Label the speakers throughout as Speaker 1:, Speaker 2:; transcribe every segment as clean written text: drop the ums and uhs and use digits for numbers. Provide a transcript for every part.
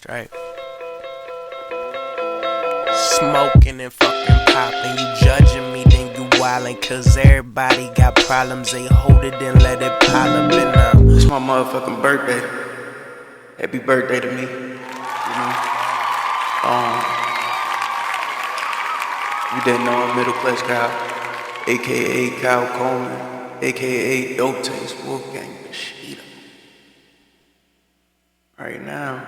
Speaker 1: right? Smoking and fucking popping. You judging me, then you wildin'. Cause everybody got problems. They hold it, then let it pile up and up.
Speaker 2: It's my motherfucking birthday. Happy birthday to me. You didn't know I'm Middle Class Kyle, aka Kyle Coleman, aka Dope Taste Wolfgang Machida. Right now,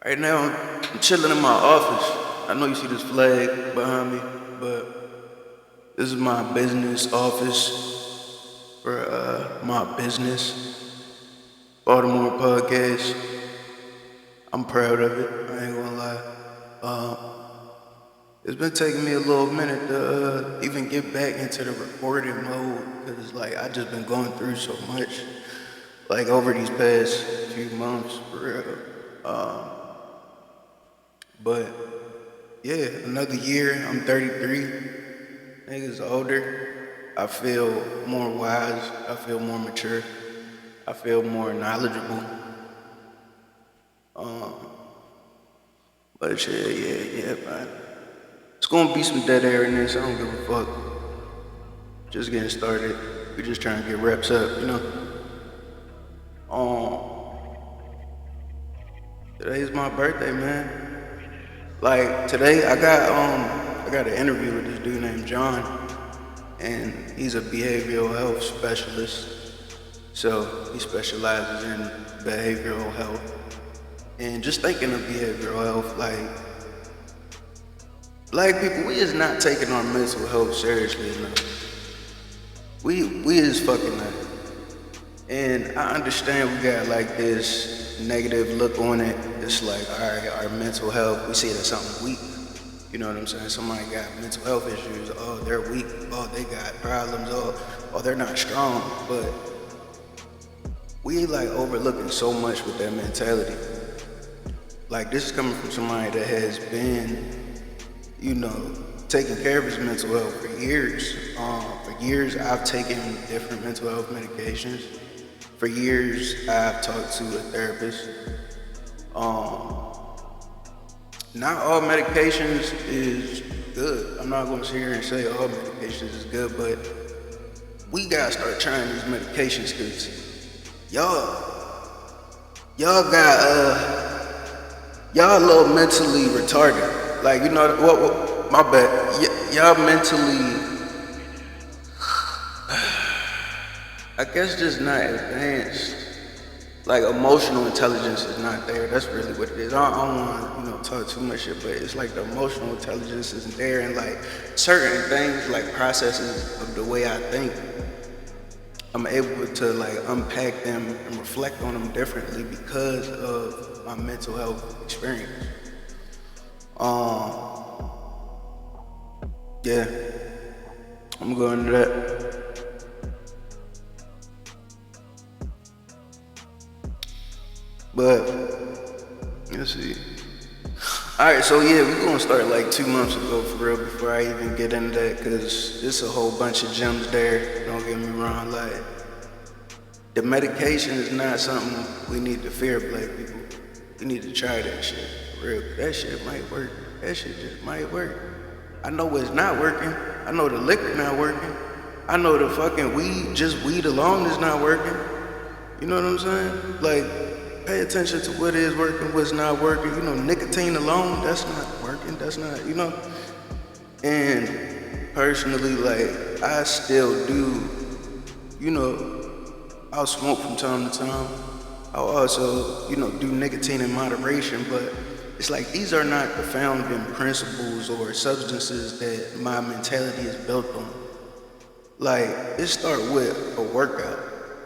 Speaker 2: I'm chilling in my office. I know you see this flag behind me, but this is my business office for my business, Baltimore podcast. I'm proud of it, I ain't gonna lie. It's been taking me a little minute to even get back into the recording mode, cause like I just been going through so much, like over these past few months, for real. But yeah, another year, I'm 33, niggas older, I feel more wise, I feel more mature, I feel more knowledgeable. But yeah, man. It's gonna be some dead air in this, I don't give a fuck. Just getting started, we just trying to get reps up, you know? Today's my birthday, man. Like today, I got an interview with this dude named John, and he's a behavioral health specialist. So he specializes in behavioral health. And just thinking of behavioral health, like black people, we is not taking our mental health seriously enough. We is fucking not. And I understand we got like this negative look on it. It's like, alright, our mental health, we see it as something weak. You know what I'm saying? Somebody got mental health issues, oh, they're weak, oh, they got problems, oh, they're not strong. But we like overlooking so much with that mentality. Like this is coming from somebody that has been, you know, taking care of his mental health for years. For years, I've taken different mental health medications. For years, I've talked to a therapist. Not all medications is good. I'm not gonna sit here and say all medications is good, but we gotta start trying these medications because y'all a little mentally retarded. Like, you know, what my bad. Y'all mentally, I guess just not advanced. Like emotional intelligence is not there. That's really what it is. I don't want to, talk too much shit, but it's like the emotional intelligence isn't there, and like certain things, like processes of the way I think, I'm able to like unpack them and reflect on them differently because of my mental health experience. Yeah, I'm going into that. But let's see. Alright, so yeah, we're gonna start like 2 months ago for real before I even get into that, cause there's a whole bunch of gems there, don't get me wrong. Like the medication is not something we need to fear, black people. We need to try that shit for real. That shit might work. That shit just might work. I know it's not working. I know the liquor not working. I know the fucking weed alone is not working. You know what I'm saying? Like, pay attention to what is working, what's not working. You know, nicotine alone, that's not working. That's not, you know. And personally, like, I still do, I'll smoke from time to time. I'll also, do nicotine in moderation, but it's like these are not the founding principles or substances that my mentality is built on. Like, it start with a workout.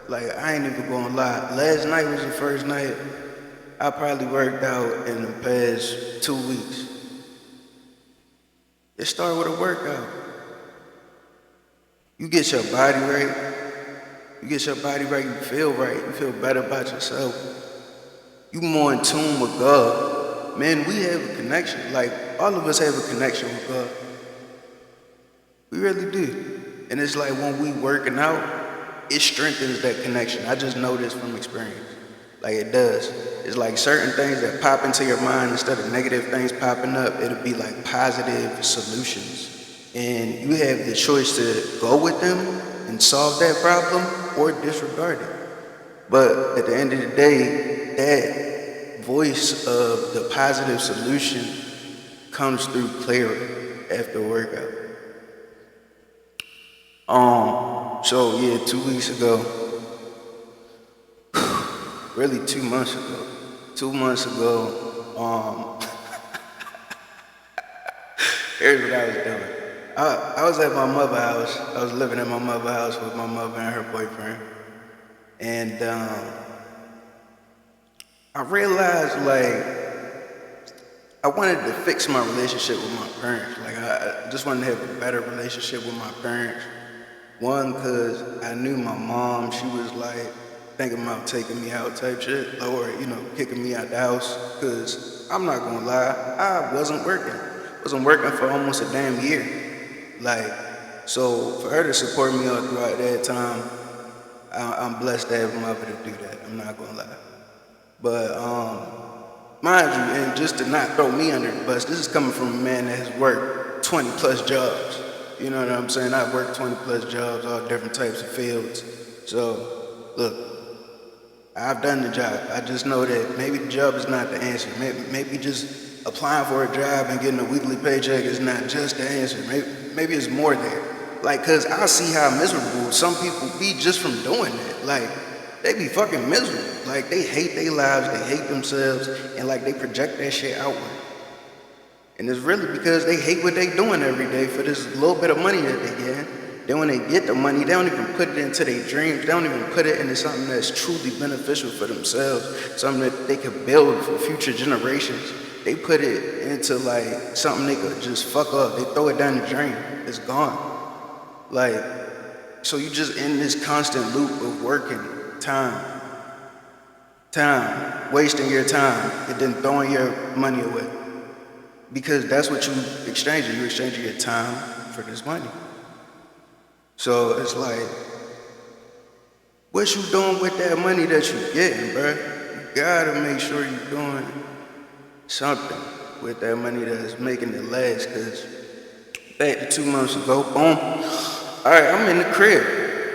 Speaker 2: Like, I ain't even gonna lie. Last night was the first night I probably worked out in the past 2 weeks. It started with a workout. You get your body right. You feel better about yourself. You more in tune with God. Man, we have a connection. Like, all of us have a connection with God. We really do. And it's like when we working out, it strengthens that connection. I just know this from experience. Like it does. It's like certain things that pop into your mind instead of negative things popping up, it'll be like positive solutions. And you have the choice to go with them and solve that problem or disregard it. But at the end of the day, that voice of the positive solution comes through clarity after a workout. So yeah, 2 weeks ago, really 2 months ago. 2 months ago, here's what I was doing. I was at my mother's house. I was living at my mother's house with my mother and her boyfriend. And I realized like I wanted to fix my relationship with my parents. Like I just wanted to have a better relationship with my parents. One, cause I knew my mom, she was like thinking about taking me out type shit, or kicking me out the house. Cause I'm not gonna lie, I wasn't working. Wasn't working for almost a damn year. Like, so for her to support me all throughout that time, I'm blessed to have a mother to do that. I'm not gonna lie. But mind you, and just to not throw me under the bus, this is coming from a man that has worked 20 plus jobs. You know what I'm saying? I've worked 20 plus jobs, all different types of fields. So, look, I've done the job. I just know that maybe the job is not the answer. Maybe just applying for a job and getting a weekly paycheck is not just the answer. Maybe it's more there. Like, cause I see how miserable some people be just from doing that. Like, they be fucking miserable. Like, they hate their lives, they hate themselves, and like they project that shit outward. And it's really because they hate what they doing every day for this little bit of money that they get. Then when they get the money, they don't even put it into their dreams. They don't even put it into something that's truly beneficial for themselves, something that they could build for future generations. They put it into like something they could just fuck up. They throw it down the drain. It's gone. Like, so you just in this constant loop of working, time, wasting your time, and then throwing your money away. Because that's what you exchanging. You exchanging your time for this money. So it's like, what you doing with that money that you getting, bruh? You gotta make sure you're doing something with that money that's making it last. Cause back to 2 months ago, boom. All right, I'm in the crib.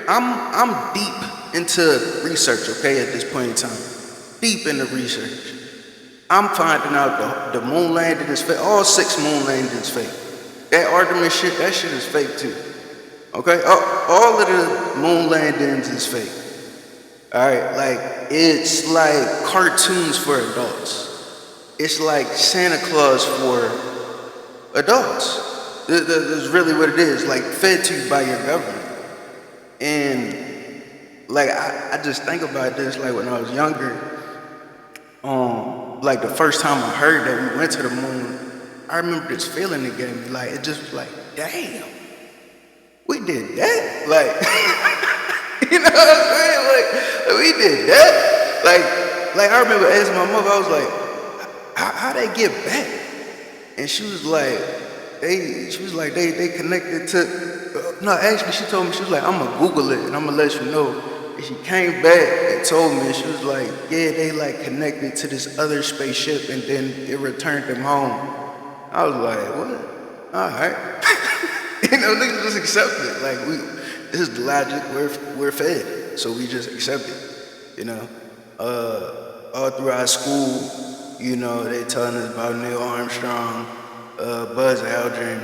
Speaker 2: I'm deep into research, okay, at this point in time. Deep into research. I'm finding out the moon landing is fake. All 6 moon landings fake. That Artemis shit, that shit is fake too. Okay? All of the moon landings is fake. Alright? Like, it's like cartoons for adults. It's like Santa Claus for adults. That's really what it is. Like, fed to you by your government. And, like, I just think about this, like, when I was younger, like the first time I heard that we went to the moon, I remember this feeling it gave me. Like, it just was like, damn, we did that? Like, you know what I'm saying? Like we did that? Like I remember asking my mother, I was like, how they get back? And she was like, they connected to, no, actually she told me, she was like, I'm gonna Google it and I'm gonna let you know. And she came back and told me, she was like, yeah, they like connected to this other spaceship and then it returned them home. I was like, what? All right. Niggas just accept it. Like, this is the logic, we're fed. So we just accept it, all throughout school, they telling us about Neil Armstrong, Buzz Aldrin,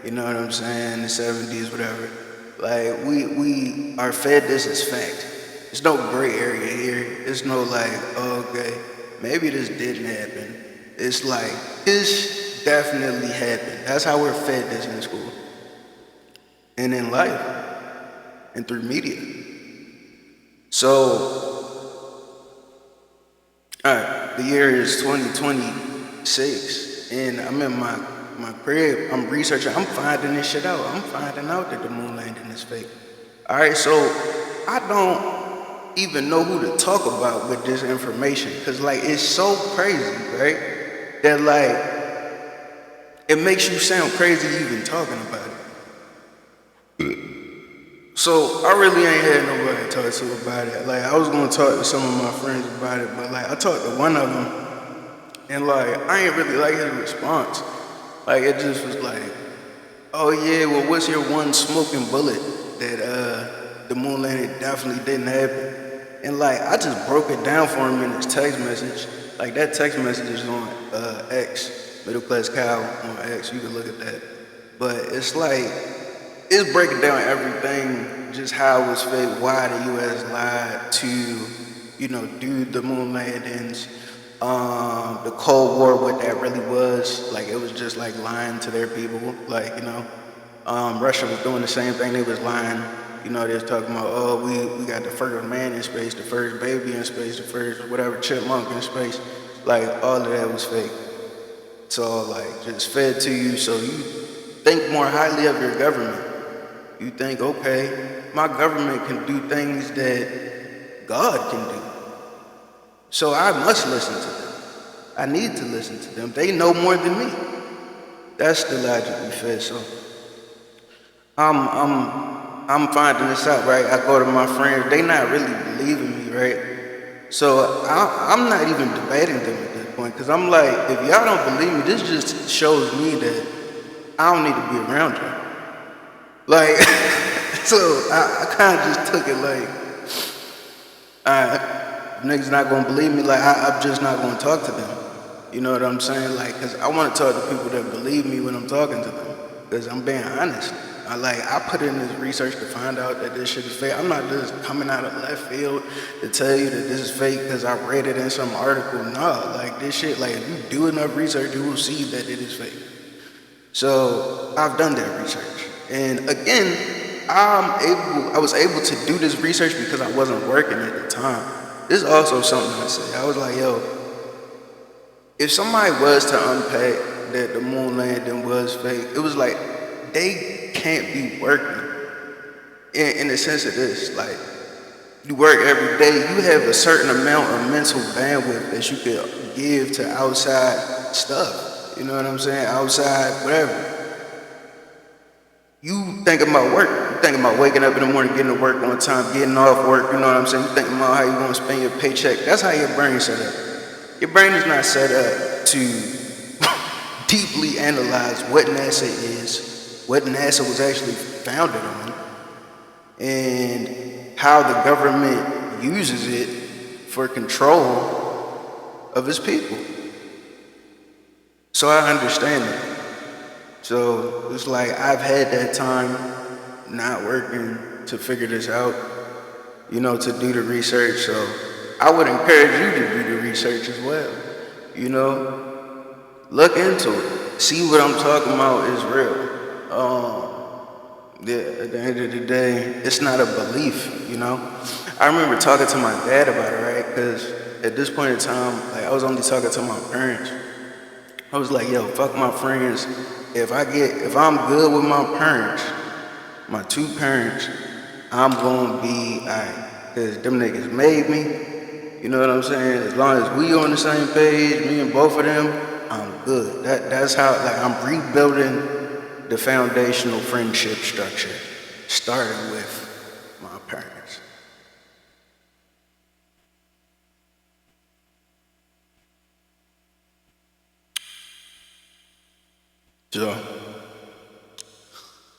Speaker 2: you know what I'm saying, the 70s, whatever. Like, we are fed this as fact. There's no gray area here. There's no like, oh, okay, maybe this didn't happen. It's like, this definitely happened. That's how we're fed this in school. And in life. And through media. So, alright, the year is 2026. And I'm in my crib, I'm researching, I'm finding this shit out. I'm finding out that the moon landing is fake. Alright, so I don't even know who to talk about with this information. Cause like, it's so crazy, right? That like, it makes you sound crazy even talking about it. So I really ain't had nobody to talk to about it. Like I was gonna talk to some of my friends about it, but like I talked to one of them, and like I ain't really like his response. Like it just was like, oh yeah, well what's your one smoking bullet that the moon landing definitely didn't happen? And like I just broke it down for him in his text message. Like that text message is on X, Middle Class Cow on X. You can look at that. But it's like it's breaking down everything, just how it was fake, why the U.S. lied to, do the moon landings, the Cold War, what that really was. Like it was just like lying to their people. Like Russia was doing the same thing. They was lying. They was talking about, oh, we got the first man in space, the first baby in space, the first whatever chipmunk in space. Like all of that was fake. It's all like just fed to you, so you think more highly of your government. You think, okay, my government can do things that God can do. So I must listen to them. I need to listen to them. They know more than me. That's the logic we fed. So I'm finding this out, right? I go to my friends, they not really believing me, right? So I'm not even debating them at this point, because I'm like, if y'all don't believe me, this just shows me that I don't need to be around you. Like, so I kind of just took it like, alright, niggas not gonna believe me, like I'm just not gonna talk to them. You know what I'm saying? Like, cause I wanna talk to people that believe me when I'm talking to them, cause I'm being honest. I put in this research to find out that this shit is fake. I'm not just coming out of left field to tell you that this is fake because I read it in some article. No, like this shit, like if you do enough research, you will see that it is fake. So I've done that research. And again, I was able to do this research because I wasn't working at the time. This is also something I say. I was like, yo, if somebody was to unpack that the moon landing was fake, it was like, they can't be working in the sense of this. Like, you work every day, you have a certain amount of mental bandwidth that you could give to outside stuff. You know what I'm saying? Outside, whatever. You think about work. You think about waking up in the morning, getting to work on time, getting off work. You know what I'm saying? You think about how you want to spend your paycheck. That's how your brain is set up. Your brain is not set up to deeply analyze what NASA is, what NASA was actually founded on, and how the government uses it for control of its people. So I understand it. So it's like I've had that time not working to figure this out, to do the research. So I would encourage you to do the research as well. Look into it. See what I'm talking about is real. At the end of the day, it's not a belief, I remember talking to my dad about it, right? Because at this point in time, like I was only talking to my parents. I was like, yo, fuck my friends. If I'm good with my parents, my two parents, I'm gonna be alright. Cause them niggas made me. You know what I'm saying? As long as we on the same page, me and both of them, I'm good. That's how, like, I'm rebuilding the foundational friendship structure, starting with my parents. So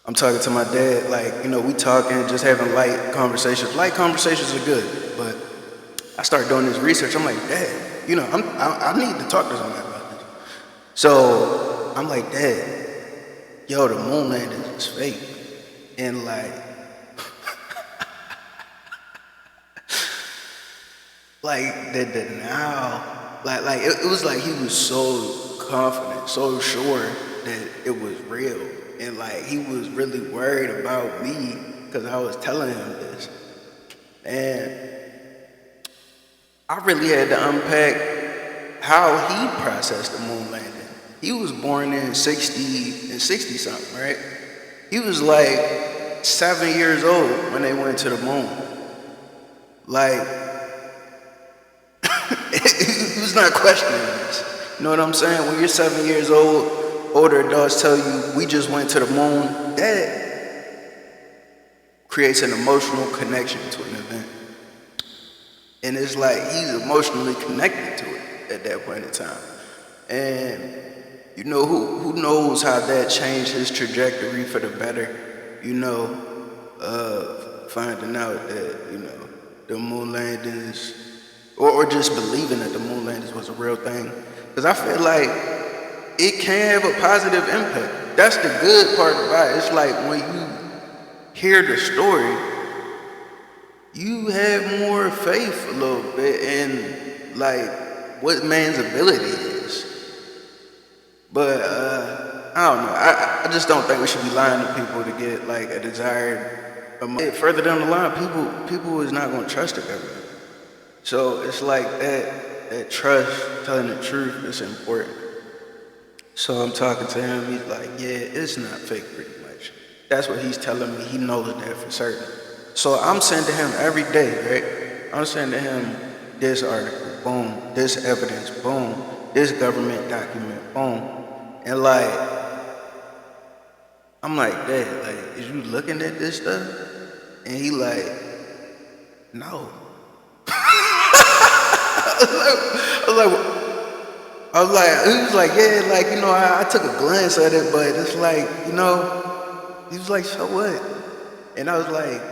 Speaker 2: I'm talking to my dad, like, we talking, just having light conversations. Light conversations are good, but I start doing this research. I'm like, Dad, I need to talk to somebody about this. So I'm like, Dad, yo, the moon landing is fake. And like, like that now, like it was like he was so confident, so sure that it was real. And like he was really worried about me because I was telling him this. And I really had to unpack how he processed the moon landing. He was born in 60 something, right? He was like 7 years old when they went to the moon. Like, he was not questioning this. You know what I'm saying? When you're 7 years old, older adults tell you, we just went to the moon. That creates an emotional connection to an event. And it's like he's emotionally connected to it at that point in time. And you know, who knows how that changed his trajectory for the better, you know, finding out that, you know, the moon landings, or just believing that the moon landings was a real thing. Because I feel like it can have a positive impact. That's the good part about it. It's like when you hear the story, you have more faith a little bit in like what man's ability is. But I don't know. I just don't think we should be lying to people to get like a desired amount. Further down the line, people is not going to trust the government. So it's like that trust, telling the truth, is important. So I'm talking to him. He's like, yeah, it's not fake, pretty much. That's what he's telling me. He knows that for certain. So I'm sending him every day, right? I'm sending him this article, boom, this evidence, boom, this government document, boom. And like, I'm like, Dad, like, is you looking at this stuff? And he like, no. I was like, he was like, yeah, like, you know, I took a glance at it, but it's like, you know, he was like, so what? And I was like,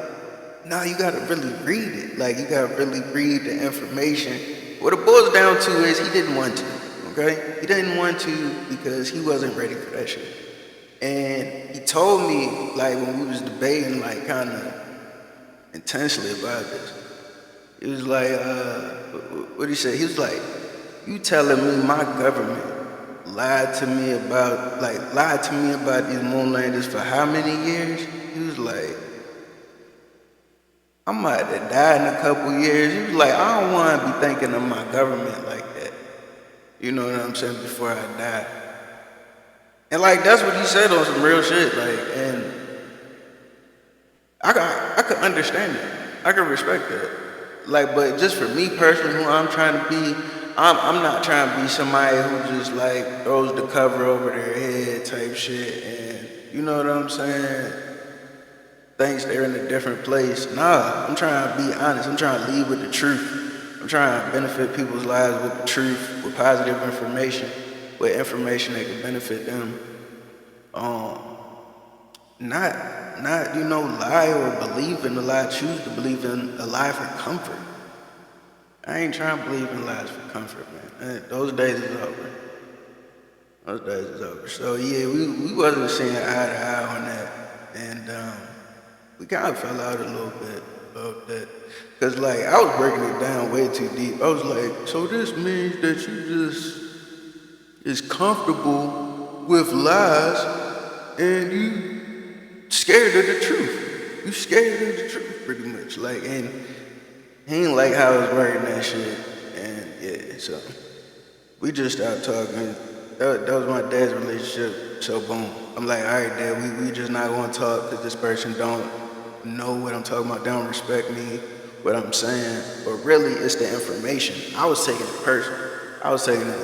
Speaker 2: no, you gotta really read it. Like, you gotta really read the information. What it boils down to is he didn't want to, okay? He didn't want to because he wasn't ready for that shit. And he told me, like, when we was debating, like, kind of intensely about this, he was like, what he said? He was like, you telling me my government lied to me about these moon landers for how many years? He was like, I'm about to die in a couple years. He was like, I don't want to be thinking of my government like that. You know what I'm saying? Before I die. And like, that's what he said on some real shit. Like, and I could understand that. I could respect that. Like, but just for me personally, who I'm trying to be, I'm not trying to be somebody who just like throws the cover over their head type shit, and you know what I'm saying? Thinks they're in a different place. Nah, I'm trying to be honest. I'm trying to lead with the truth. I'm trying to benefit people's lives with the truth, with positive information, with information that can benefit them. Not you know, lie or believe in a lie. Choose to believe in a lie for comfort. I ain't trying to believe in lies for comfort, man. Those days is over. Those days is over. So yeah, we wasn't seeing eye to eye on that, and we kind of fell out a little bit about that. Cause like I was breaking it down way too deep. I was like, so this means that you just is comfortable with lies, and you scared of the truth. You scared of the truth, pretty much. Like, and he ain't like how I was writing that shit, and yeah, so we just stopped talking. That was my dad's relationship, so boom. I'm like, all right, Dad, we just not gonna talk because this person don't know what I'm talking about, don't respect me, what I'm saying, but really it's the information. I was taking it personal. I was taking it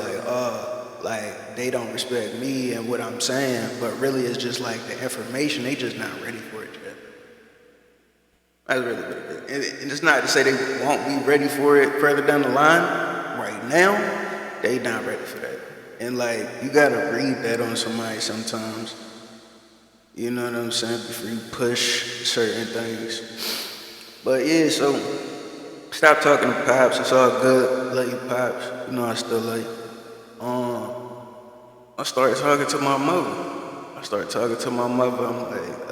Speaker 2: like they don't respect me and what I'm saying, but really it's just like the information, they just not ready for it yet. That's really what it is. And it's not to say they won't be ready for it further down the line. Right now, they not ready for that. And like, you gotta read that on somebody sometimes. You know what I'm saying? Before you push certain things. But yeah, so stop talking to Pops. It's all good. Love you, Pops. You know I still love you. I started talking to my mother. I'm like,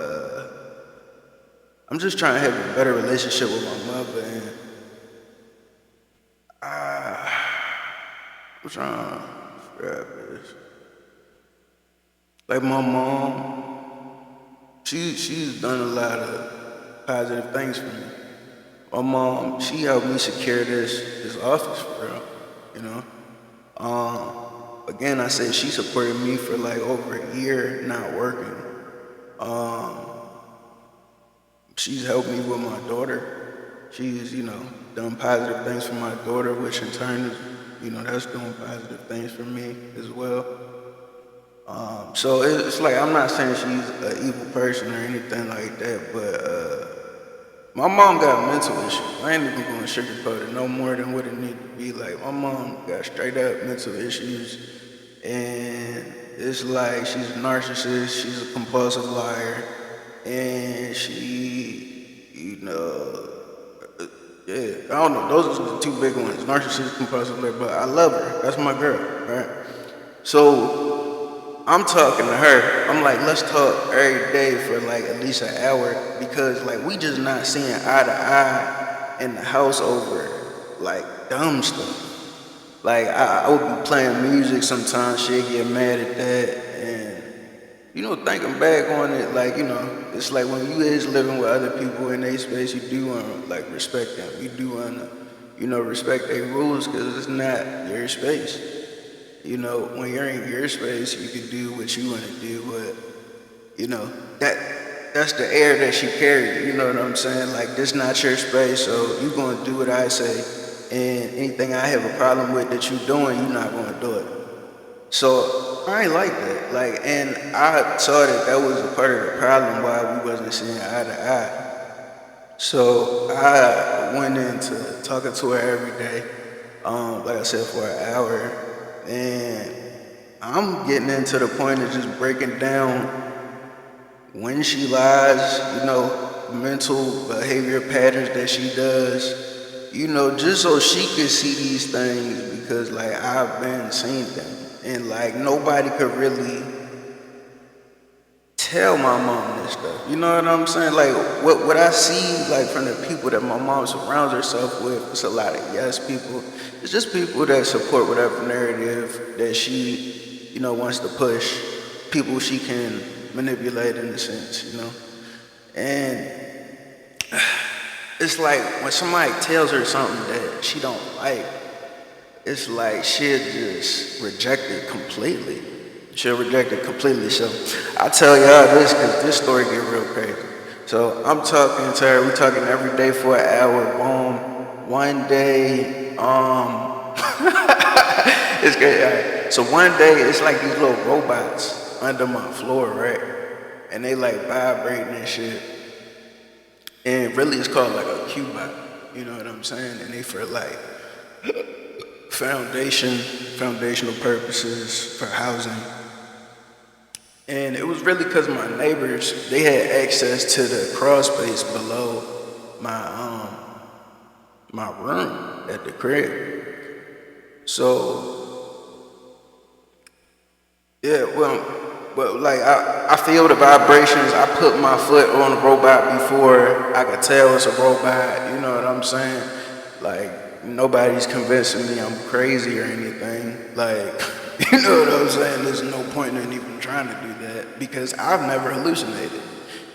Speaker 2: I'm just trying to have a better relationship with my mother, and I'm trying to grab this. Like my mom, she's done a lot of positive things for me. My mom, she helped me secure this office for real, you know. Again, I said she supported me for like over a year not working. She's helped me with my daughter. She's, you know, done positive things for my daughter, which in turn is, you know, that's doing positive things for me as well. So it's like, I'm not saying she's an evil person or anything like that, but my mom got mental issues. I ain't even gonna sugarcoat it no more than what it need to be. Like my mom got straight up mental issues, and it's like she's a narcissist, she's a compulsive liar, and yeah, I don't know. Those are the two big ones: narcissist, compulsive liar. But I love her. That's my girl, right? So I'm talking to her. I'm like, let's talk every day for like at least an hour because like we just not seeing eye to eye in the house over like dumb stuff. Like I would be playing music sometimes, she'd get mad at that, and thinking back on it, like it's like when you is living with other people in their space, you do want to like respect them. You do want to, respect their rules because it's not your space. When you're in your space, you can do what you want to do, but that's the air that she carried. You know what I'm saying? Like this not your space, so you gonna do what I say, and anything I have a problem with that you doing, you're not gonna do it. So I ain't like that. Like, and I saw that was a part of the problem why we wasn't seeing eye to eye. So I went into talking to her every day, like I said, for an hour. And I'm getting into the point of just breaking down when she lies, mental behavior patterns that she does, just so she could see these things because like I've been seeing them. And like nobody could really tell my mom this stuff. You know what I'm saying? Like what I see like from the people that my mom surrounds herself with, it's a lot of yes people. It's just people that support whatever narrative that she, wants to push. People she can manipulate in a sense, And it's like when somebody tells her something that she don't like, it's like she'll just reject it completely. She'll reject it completely. So I tell y'all this because this story get real crazy. So I'm talking to her. We talking every day for an hour. Boom. One day, it's great. All right. So one day, it's like these little robots under my floor, right? And they like vibrating and shit. And really, it's called like a Cubot. You know what I'm saying? And they for like foundational purposes for housing. And it was really because my neighbors, they had access to the crawl space below my room at the crib. So yeah, but like I feel the vibrations. I put my foot on the robot before I could tell it's a robot. You know what I'm saying? Like nobody's convincing me I'm crazy or anything. Like you know what I'm saying? There's no point in even trying to do that because I've never hallucinated.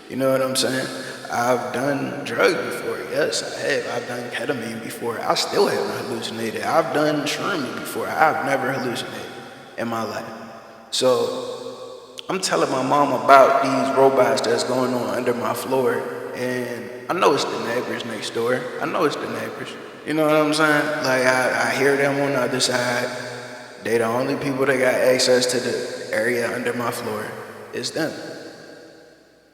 Speaker 2: You know what I'm saying? I've done drugs before. Yes, I have. I've done ketamine before. I still haven't hallucinated. I've done shrooms before. I've never hallucinated in my life. So I'm telling my mom about these robots that's going on under my floor, and I know it's the neighbors next door. I know it's the neighbors. You know what I'm saying? Like I hear them on the other side. They the only people that got access to the area under my floor. It's them.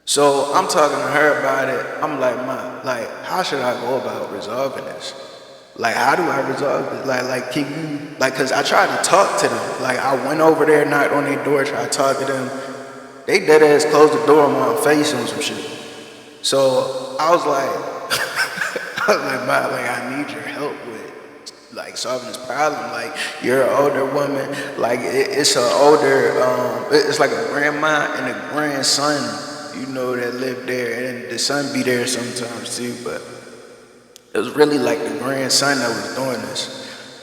Speaker 2: So I'm talking to her about it. I'm like, Ma, like, how should I go about resolving this? Like, how do I resolve this? Like, can you, like, cause I tried to talk to them. Like, I went over there, knocked on their door, tried to talk to them. They dead ass closed the door on my face and some shit. So I was like, Ma, like, I need your help with like solving this problem. Like you're an older woman, like it's an older it's like a grandma and a grandson, that live there, and the son be there sometimes too, but it was really like the grandson that was doing this,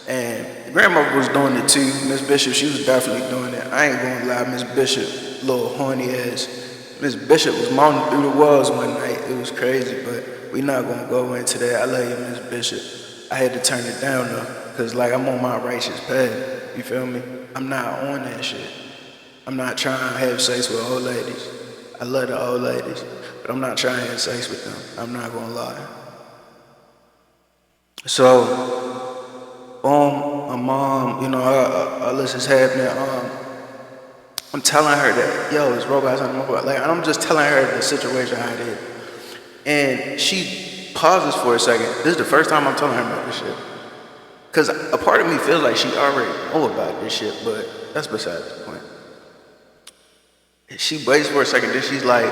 Speaker 2: and the grandmother was doing it too. Miss Bishop, she was definitely doing it. I ain't gonna lie, Miss Bishop, little horny ass Miss Bishop was moaning through the walls one night. It was crazy, but we not gonna go into that. I love you, Miss Bishop. I had to turn it down though, cause like I'm on my righteous path. You feel me? I'm not on that shit. I'm not trying to have sex with old ladies. I love the old ladies, but I'm not trying to have sex with them. I'm not gonna lie. So, boom, my mom, all this is happening. I'm telling her that, yo, this robot's on my butt. Like, I'm just telling her the situation how it is. And she pauses for a second. This is the first time I'm telling her about this shit. Cause a part of me feels like she already know about this shit, but that's besides the point. She waits for a second, then she's like,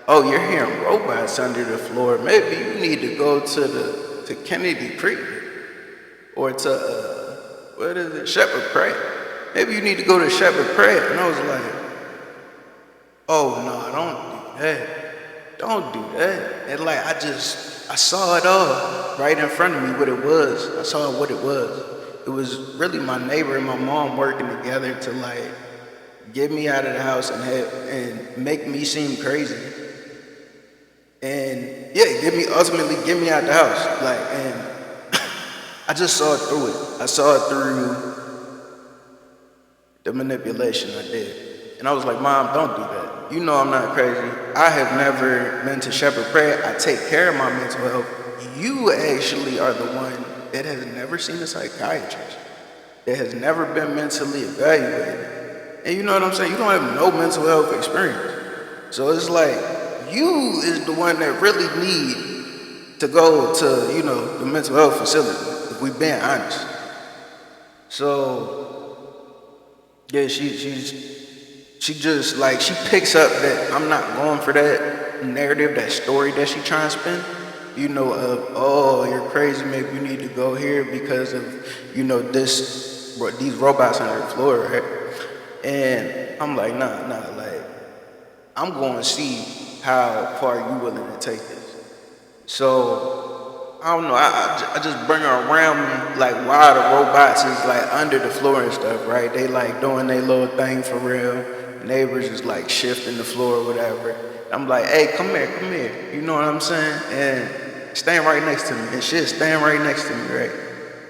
Speaker 2: "Oh, you're hearing robots under the floor. Maybe you need to go to Kennedy Creek or to what is it, Shepherd Pratt. Maybe you need to go to Shepherd Pratt." And I was like, "Oh no, don't do that. Don't do that." And like I saw it all right in front of me what it was. I saw what it was. It was really my neighbor and my mom working together to like get me out of the house and make me seem crazy. And yeah, ultimately get me out the house. Like, and I just saw it through it. I saw it through the manipulation I did. And I was like, "Mom, don't do that. You know I'm not crazy. I have never been to Shepherd Prayer. I take care of my mental health. You actually are the one that has never seen a psychiatrist, that has never been mentally evaluated. And you know what I'm saying? You don't have no mental health experience. So it's like, you is the one that really need to go to, you know, the mental health facility, if we being honest." So, yeah, she just like, she picks up that I'm not going for that narrative, that story that she trying to spin, you know, of, "Oh, you're crazy, maybe you need to go here because of, you know, these robots under the floor," right? And I'm like, nah, like, I'm going to see how far you willing to take this. So, I don't know, I just bring her around me, like, while the robots is, like, under the floor and stuff, right? They, like, doing their little thing for real. Neighbors is, like, shifting the floor or whatever. I'm like, "Hey, come here. You know what I'm saying?" And stand right next to me. And shit, stand right next to me, right?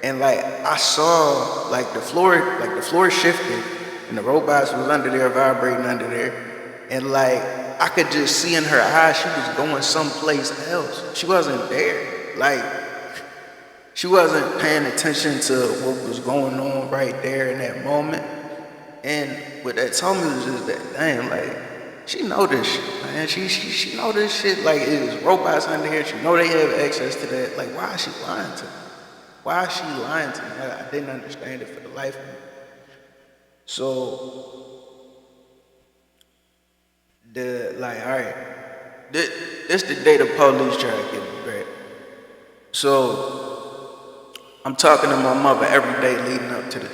Speaker 2: And, like, I saw, like, the floor shifted. And the robots was under there, vibrating under there. And like, I could just see in her eyes, she was going someplace else. She wasn't there. Like, she wasn't paying attention to what was going on right there in that moment. And what that told me was just that, damn, like, she know this shit, man. She know this shit. Like, it was robots under here. She know they have access to that. Like, why is she lying to me? Why is she lying to me? I didn't understand it for the life of me. So, alright, this the day the police try to get me, right? So, I'm talking to my mother every day leading up to this.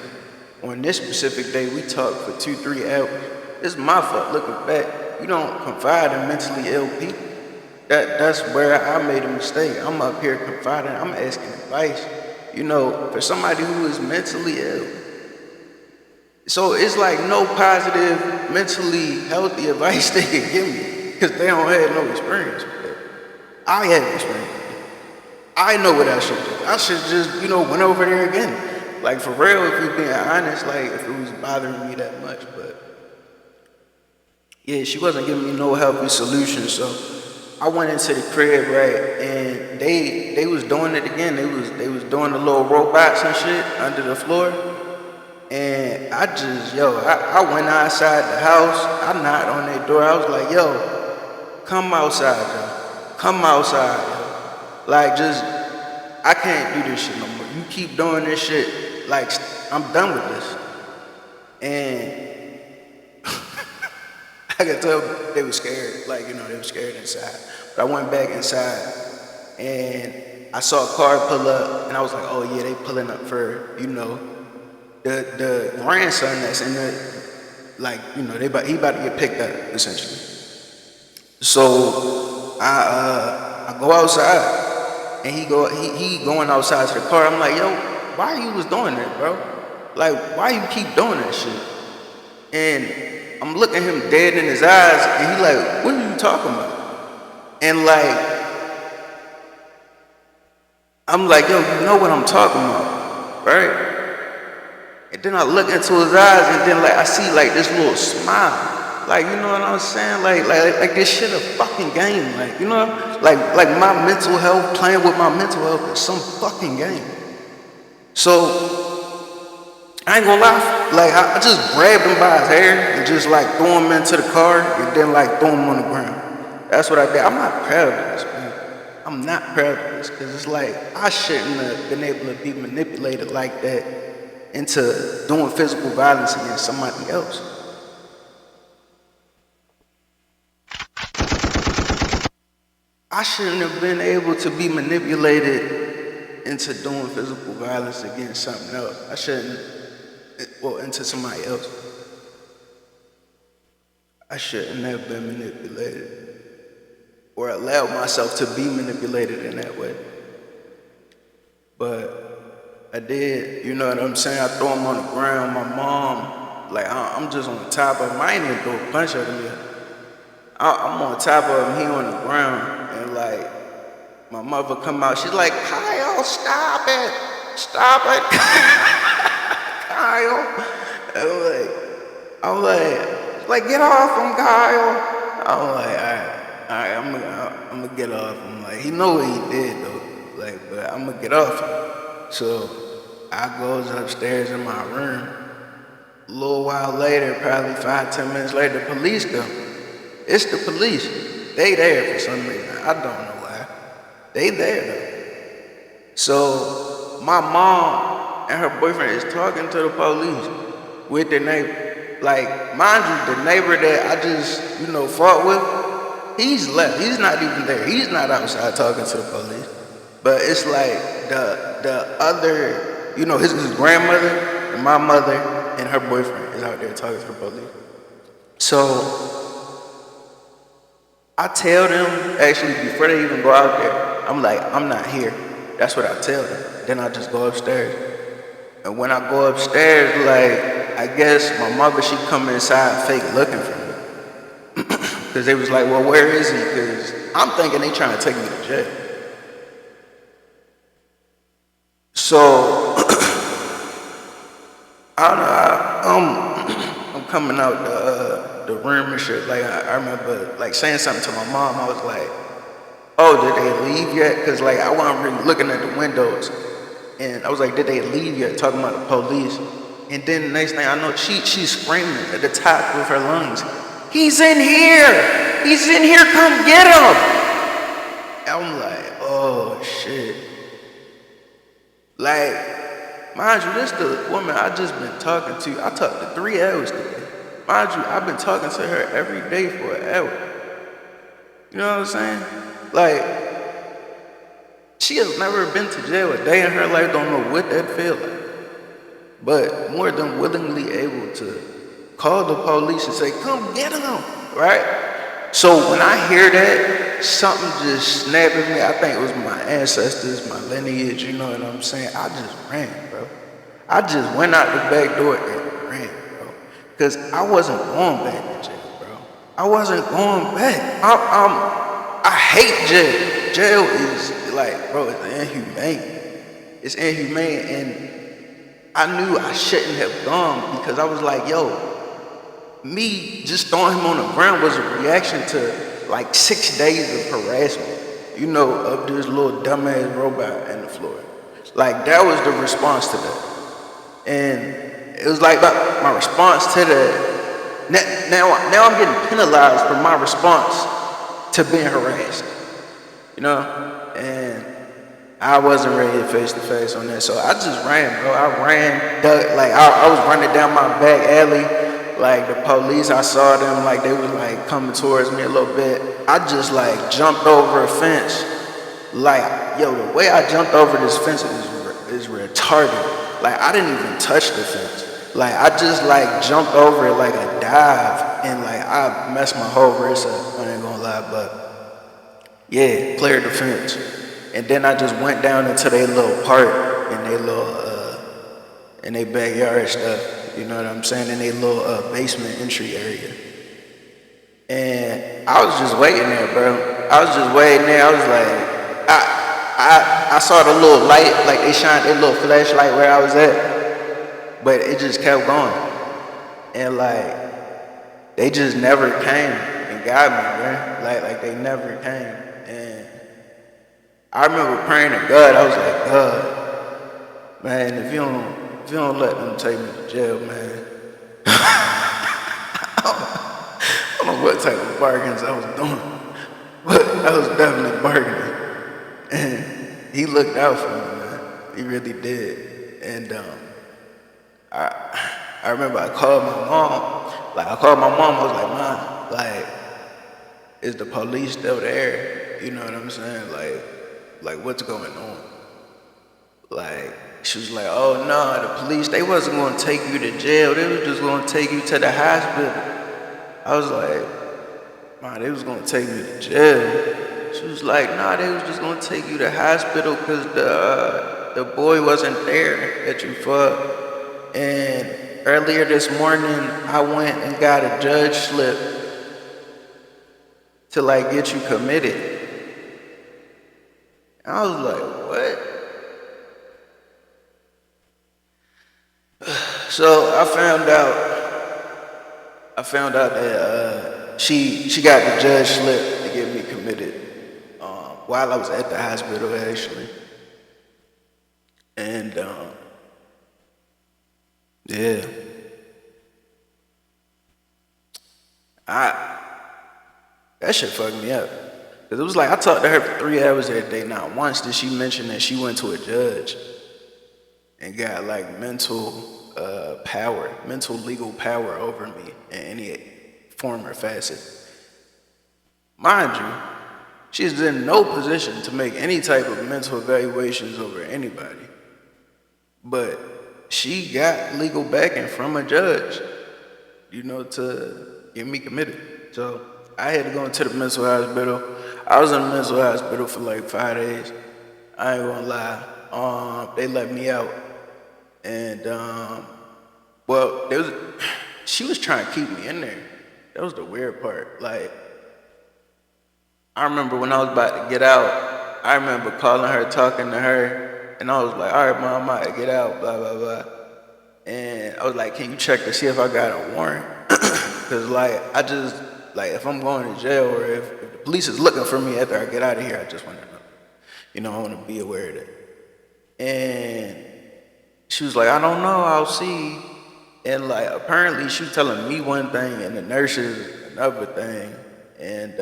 Speaker 2: On this specific day, we talked for 2-3 hours. It's my fault, looking back. You don't confide in mentally ill people. That's where I made a mistake. I'm up here confiding, I'm asking advice, you know, for somebody who is mentally ill. So it's like no positive, mentally healthy advice they can give me, because they don't have no experience with that. I have experience with that. I know what I should do. I should just, you know, went over there again. Like, for real, if you're being honest, like, if it was bothering me that much. But yeah, she wasn't giving me no healthy solution. So I went into the crib, right, and they was doing it again. They was doing the little robots and shit under the floor. And I went outside the house. I knocked on their door. I was like, "Yo, come outside, yo. Come outside, yo. Like, just, I can't do this shit no more. You keep doing this shit, like, I'm done with this." And I could tell they were scared. Like, you know, they were scared inside. But I went back inside, and I saw a car pull up, and I was like, "Oh yeah, they pulling up for, you know, the grandson that's in the, like, you know, he about to get picked up, essentially." So I go outside, and he going outside to the car. I'm like, "Yo, why you was doing that, bro? Like, why you keep doing that shit?" And I'm looking him dead in his eyes, and he like, "What are you talking about?" And like, I'm like, "Yo, you know what I'm talking about, right?" And then I look into his eyes, and then like I see like this little smile. Like, you know what I'm saying? Like this shit a fucking game. Like, you know, like my mental health, playing with my mental health is some fucking game. So I ain't gonna lie, like I just grabbed him by his hair and just like threw him into the car and then like threw him on the ground. That's what I did. I'm not proud of this, man. I'm not proud of this because it's like I shouldn't have been able to be manipulated like that into doing physical violence against somebody else. I shouldn't have been able to be manipulated into doing physical violence against something else. I shouldn't, well, into somebody else. I shouldn't have been manipulated or allowed myself to be manipulated in that way. But I did, you know what I'm saying? I throw him on the ground. My mom, like, I'm just on the top of him. I ain't even throw a punch at him yet. I'm on top of him, he on the ground, and like, my mother come out, she's like, Kyle, stop it, Kyle. I'm like, get off him, Kyle. I'm like, all right, I'm gonna get off him. Like, he know what he did though, like, but I'm gonna get off him. So I goes upstairs in my room. A little while later, probably 5-10 minutes later, the police come. It's the police. They there for some reason. I don't know why. They there though. So my mom and her boyfriend is talking to the police with their neighbor. Like, mind you, the neighbor that I just, fought with, he's left. He's not even there. He's not outside talking to the police. But it's like the other, his grandmother and my mother and her boyfriend is out there talking to the police. So I tell them, actually, before they even go out there, I'm like, I'm not here. That's what I tell them. Then I just go upstairs. And when I go upstairs, like, I guess my mother, she come inside fake looking for me. Because they was like, well, where is he? Because I'm thinking they trying to take me to jail. So, I don't know, I'm coming out the room and shit. Like, I remember, like, saying something to my mom. I was like, oh, did they leave yet? Because, like, I wasn't really looking at the windows. And I was like, did they leave yet? Talking about the police. And then the next thing I know, she's screaming at the top of her lungs, he's in here! He's in here, come get him! And I'm like, oh, shit. Like, mind you, this the woman I just been talking to. I talked to 3 hours today. Mind you, I've been talking to her every day for an hour. You know what I'm saying? Like, she has never been to jail a day in her life, don't know what that feels like. But more than willingly able to call the police and say, come get him, right? So when I hear that, something just snapped at me. I think it was my ancestors, my lineage, you know what I'm saying? I just ran, bro. I just went out the back door and ran, bro. Because I wasn't going back to jail, bro. I wasn't going back. I hate jail. Jail is like, bro, it's inhumane. It's inhumane, and I knew I shouldn't have gone because I was like, yo, me just throwing him on the ground was a reaction to like 6 days of harassment, of this little dumbass robot in the floor. Like, that was the response to that. And it was like my response to that. Now I'm getting penalized for my response to being harassed, and I wasn't ready to face to face on that. So I just ran, bro. I ran, like I was running down my back alley. Like, the police, I saw them, like, they was, like, coming towards me a little bit. I just, like, jumped over a fence. Like, yo, the way I jumped over this fence is retarded. Like, I didn't even touch the fence. Like, I just, like, jumped over it like a dive. And, like, I messed my whole wrist up. I ain't gonna lie, but, yeah, cleared the fence. And then I just went down into their little park and their little, in their backyard stuff. You know what I'm saying? In a little basement entry area. And I was just waiting there, bro. I was just waiting there. I was like, I saw the little light, like they shined their little flashlight where I was at. But it just kept going. And like, they just never came and got me, bro. Like they never came. And I remember praying to God. I was like, God, man, if you don't let them take me to jail, man. I don't know what type of bargains I was doing, but I was definitely bargaining. And he looked out for me, man. He really did. And I remember I called my mom. I was like, Mom, like, is the police still there? You know what I'm saying? Like what's going on? Like, she was like, oh no, the police, they wasn't gonna take you to jail. They was just gonna take you to the hospital. I was like, Mom, they was gonna take me to jail. She was like, nah, they was just gonna take you to hospital because the boy wasn't there that you fucked. And earlier this morning, I went and got a judge slip to like get you committed. And I was like, what? So I found out that she got the judge slip to get me committed while I was at the hospital actually, and yeah, I that shit fucked me up because it was like I talked to her for 3 hours every day. Not once did she mention that she went to a judge and got like mental legal power over me in any form or facet. Mind you, she's in no position to make any type of mental evaluations over anybody. But she got legal backing from a judge, to get me committed. So I had to go into the mental hospital. I was in the mental hospital for like 5 days. I ain't gonna lie. They let me out. And well, she was trying to keep me in there. That was the weird part. Like, I remember when I was about to get out, I remember calling her, talking to her, and I was like, all right, Mom, I'm about to get out, blah, blah, blah. And I was like, can you check to see if I got a warrant? Because, like, if I'm going to jail or if the police is looking for me after I get out of here, I just want to know. I want to be aware of that. And she was like, I don't know, I'll see. And, like, apparently she was telling me one thing and the nurses another thing. And,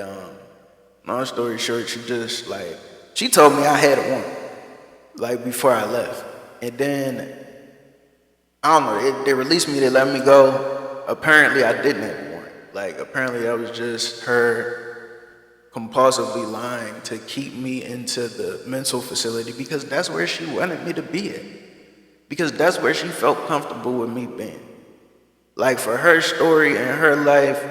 Speaker 2: long story short, she told me I had a warrant, like, before I left. And then, I don't know, they released me, they let me go. Apparently, I didn't have a warrant. Like, apparently that was just her compulsively lying to keep me into the mental facility because that's where she wanted me to be at. Because that's where she felt comfortable with me being. Like, for her story and her life,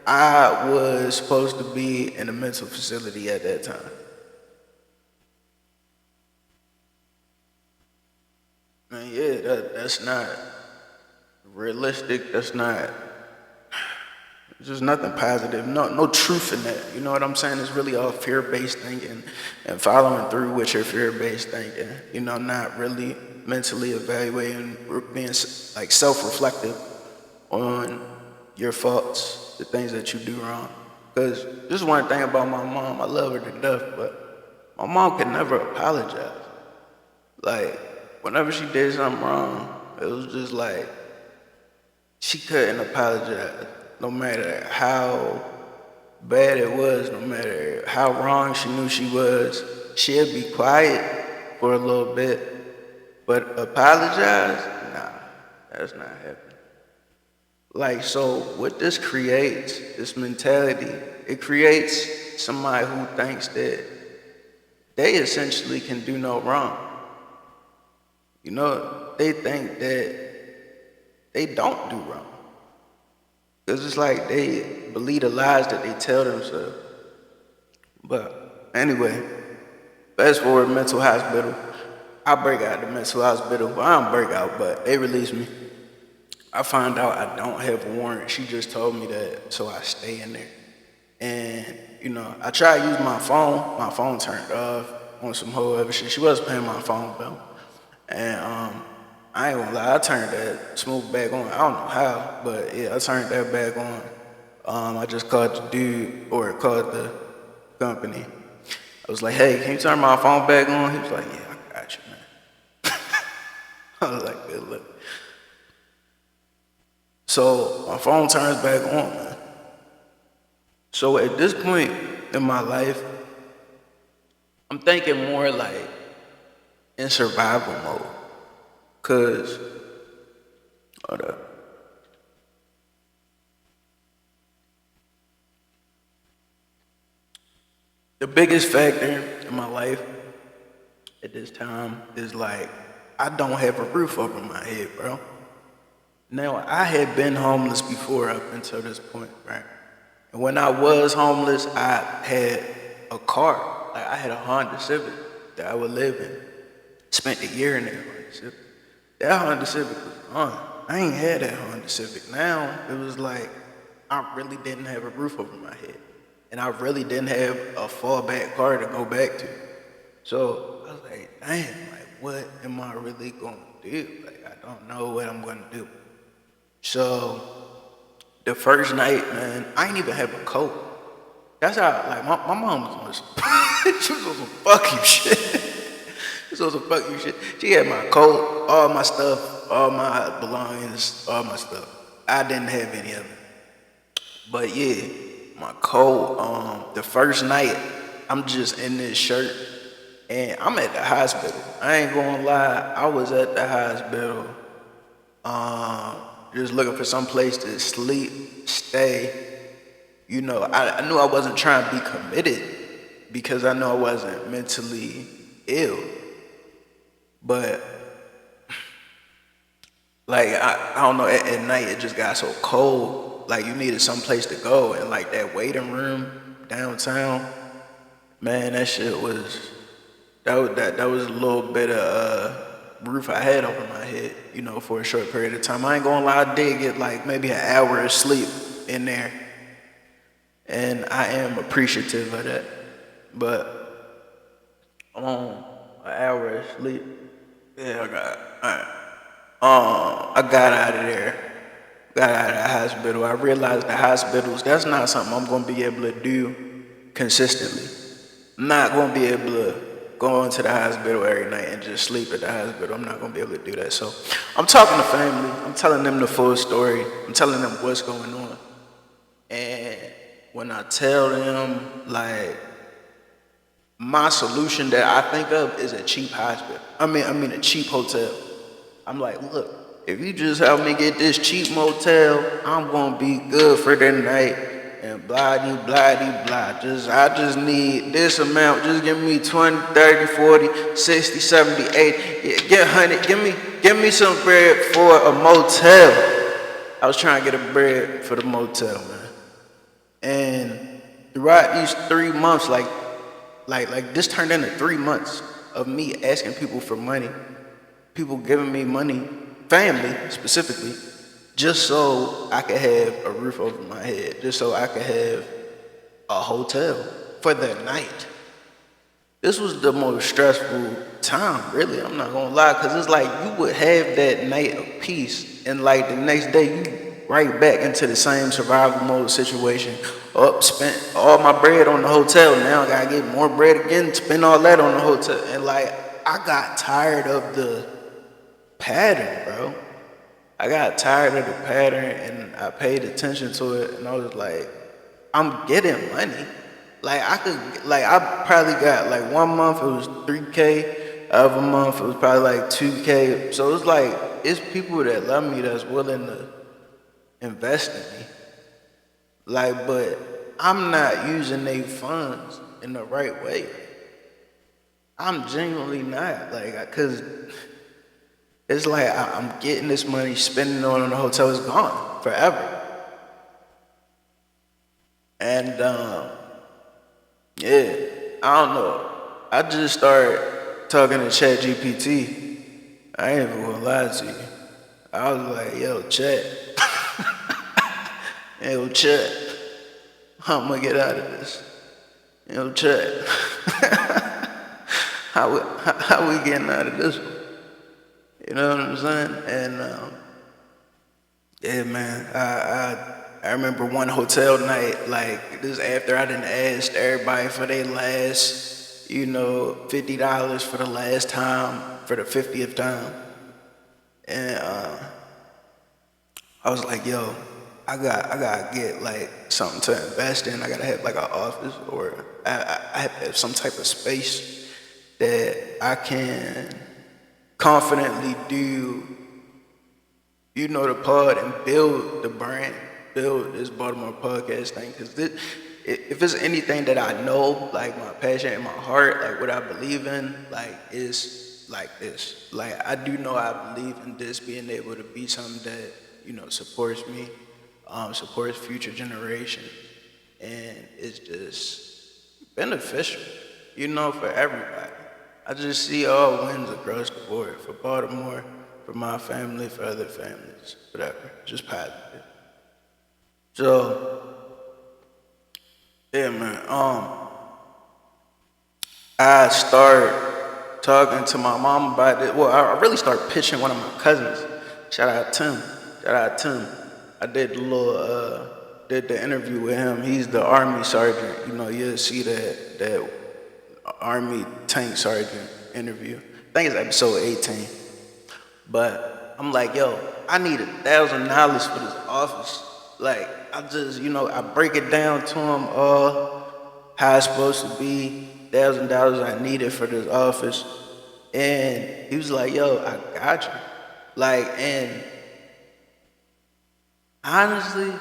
Speaker 2: I was supposed to be in a mental facility at that time. Man, yeah, that's not realistic. There's just nothing positive. No truth in that. You know what I'm saying? It's really all fear-based thinking and following through with your fear-based thinking. Not really mentally evaluating, being like self-reflective on your faults, the things that you do wrong. Because this is one thing about my mom. I love her to death, but my mom could never apologize. Like, whenever she did something wrong, it was just like, she couldn't apologize. No matter how bad it was, no matter how wrong she knew she was, she'd be quiet for a little bit. But apologize? Nah, that's not happening. Like, so what this creates, this mentality, it creates somebody who thinks that they essentially can do no wrong. They think that they don't do wrong. Because it's like they believe the lies that they tell themselves. But anyway, fast forward, mental hospital. I break out of the mental hospital. Well, I don't break out, but they release me. I find out I don't have a warrant. She just told me that, so I stay in there. And, I tried to use my phone. My phone turned off on some whole other shit. She was paying my phone bill. And I ain't gonna lie, I turned that smooth back on. I don't know how, but yeah, I turned that back on. I just called the dude, or called the company. I was like, hey, can you turn my phone back on? He was like, yeah, I got you, man. I was like, good luck. So my phone turns back on, man. So at this point in my life, I'm thinking more like in survival mode. Cause hold up. The biggest factor in my life at this time is like I don't have a roof over my head, bro. Now I had been homeless before up until this point, right? And when I was homeless, I had a car. Like I had a Honda Civic that I would live in. Spent a year in that Honda Civic. That Honda Civic was gone. I ain't had that Honda Civic. Now it was like I really didn't have a roof over my head. And I really didn't have a fallback car to go back to. So I was like, damn, like what am I really gonna do? Like I don't know what I'm gonna do. So the first night, man, I ain't even have a coat. That's how like my mom was on she was on some fuck you shit. She was on some fuck you shit. She had my coat, all my stuff, all my belongings, all my stuff. I didn't have any of it. But yeah, my coat, the first night, I'm just in this shirt and I'm at the hospital. I ain't gonna lie, I was at the hospital, just looking for some place to sleep, stay. You know, I knew I wasn't trying to be committed because I knew I wasn't mentally ill. But like I don't know, at night it just got so cold. Like you needed some place to go, and like that waiting room downtown, man, that shit was that was a little bit of roof I had over my head, you know, for a short period of time. I ain't gonna lie, I did get like maybe an hour of sleep in there, and I am appreciative of that. But an hour of sleep, yeah, I got alright. I got out of there, got out of the hospital. I realized the hospitals, that's not something I'm gonna be able to do consistently. I'm not gonna be able to go into the hospital every night and just sleep at the hospital. I'm not gonna be able to do that. So I'm talking to family, I'm telling them the full story, I'm telling them what's going on. And when I tell them like my solution that I think of is a cheap hospital. I mean a cheap hotel. I'm like, look, if you just help me get this cheap motel, I'm gonna be good for the night and blah de blah de blah. I just need this amount. Just give me 20, 30, 40, 60, 70, 80. Get 100. Give me some bread for a motel. I was trying to get a bread for the motel, man. And throughout these 3 months, like this turned into 3 months of me asking people for money, people giving me money, family specifically, just so I could have a roof over my head, just so I could have a hotel for the night. This was the most stressful time, really, I'm not gonna lie, because it's like you would have that night of peace, and like the next day you right back into the same survival mode situation. Spent all my bread on the hotel, now I gotta get more bread again, spend all that on the hotel, and like I got tired of the pattern, bro. I got tired of the pattern and I paid attention to it, and I was like, I'm getting money. Like I probably got like 1 month it was 3K, other month it was probably like 2K. So it's like it's people that love me that's willing to invest in me. Like, but I'm not using their funds in the right way. I'm genuinely not, like, cause it's like I'm getting this money, spending it on the hotel, is gone forever. And yeah, I don't know. I just started talking to Chat GPT. I ain't even gonna lie to you. I was like, yo, Chat. Yo, Chat. How am I gonna get out of this? Yo, Chat. how we getting out of this one? You know what I'm saying? And yeah, man, I remember one hotel night, like this after I done asked everybody for their last, you know, $50 for the last time, for the 50th time. And I was like, yo, I gotta get like something to invest in. I gotta have like an office, or I have to have some type of space that I can confidently do, the pod and build the brand, build this Baltimore podcast thing. Because if it's anything that I know, like my passion in my heart, like what I believe in, like is like this. Like I do know I believe in this being able to be something that supports me, supports future generations, and it's just beneficial, for everybody. I just see all wins across the board for Baltimore, for my family, for other families, whatever. Just positive. So, yeah, man. I start talking to my mom about it. Well, I really start pitching one of my cousins. Shout out Tim. Shout out Tim. I did did the interview with him. He's the Army sergeant. You'll see that Army tank sergeant interview. I think it's episode 18. But I'm like, yo, I need $1,000 for this office. Like, I just, I break it down to him how it's supposed to be, $1,000 I needed for this office. And he was like, yo, I got you. Like, and honestly,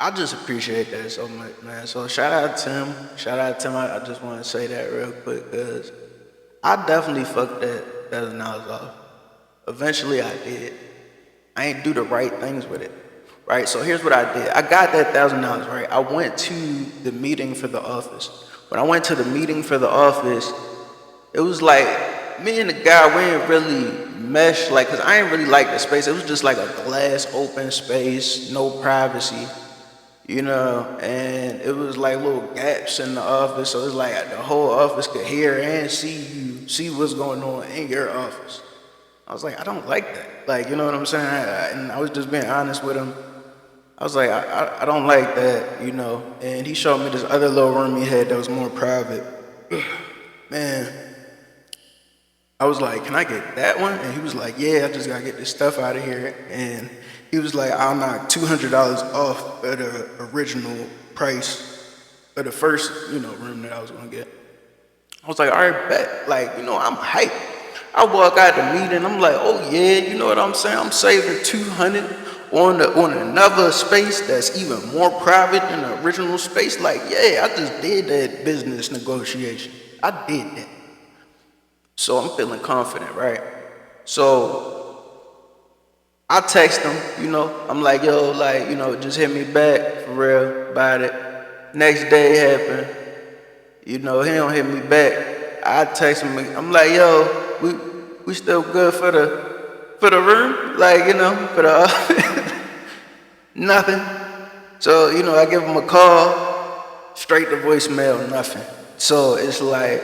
Speaker 2: I just appreciate that so much, man. So shout out Tim. Shout out Tim. I just want to say that real quick because I definitely fucked that $1,000 off. Eventually I did. I ain't do the right things with it. Right? So here's what I did. I got that $1,000, right? I went to the meeting for the office. When I went to the meeting for the office, it was like me and the guy, we ain't really mesh, like, cause I ain't really like the space. It was just like a glass open space, no privacy. And it was like little gaps in the office, so it's like the whole office could hear and see what's going on in your office. I was like, I don't like that. Like, you know what I'm saying? And I was just being honest with him. I was like, I don't like that, And he showed me this other little room he had that was more private. Man, I was like, can I get that one? And he was like, yeah, I just gotta get this stuff out of here. And he was like, I'll knock $200 off of the original price of the first, room that I was gonna get. I was like, all right, bet. Like, I'm hyped. I walk out the meeting, I'm like, oh yeah, you know what I'm saying? I'm saving $200 on another space that's even more private than the original space. Like, yeah, I just did that business negotiation. I did that. So I'm feeling confident, right? So I text him, I'm like, yo, like, just hit me back for real about it. Next day happened, he don't hit me back. I text him, I'm like, yo, we still good for the room? Like, for the nothing. So, I give him a call, straight to voicemail, nothing. So it's like,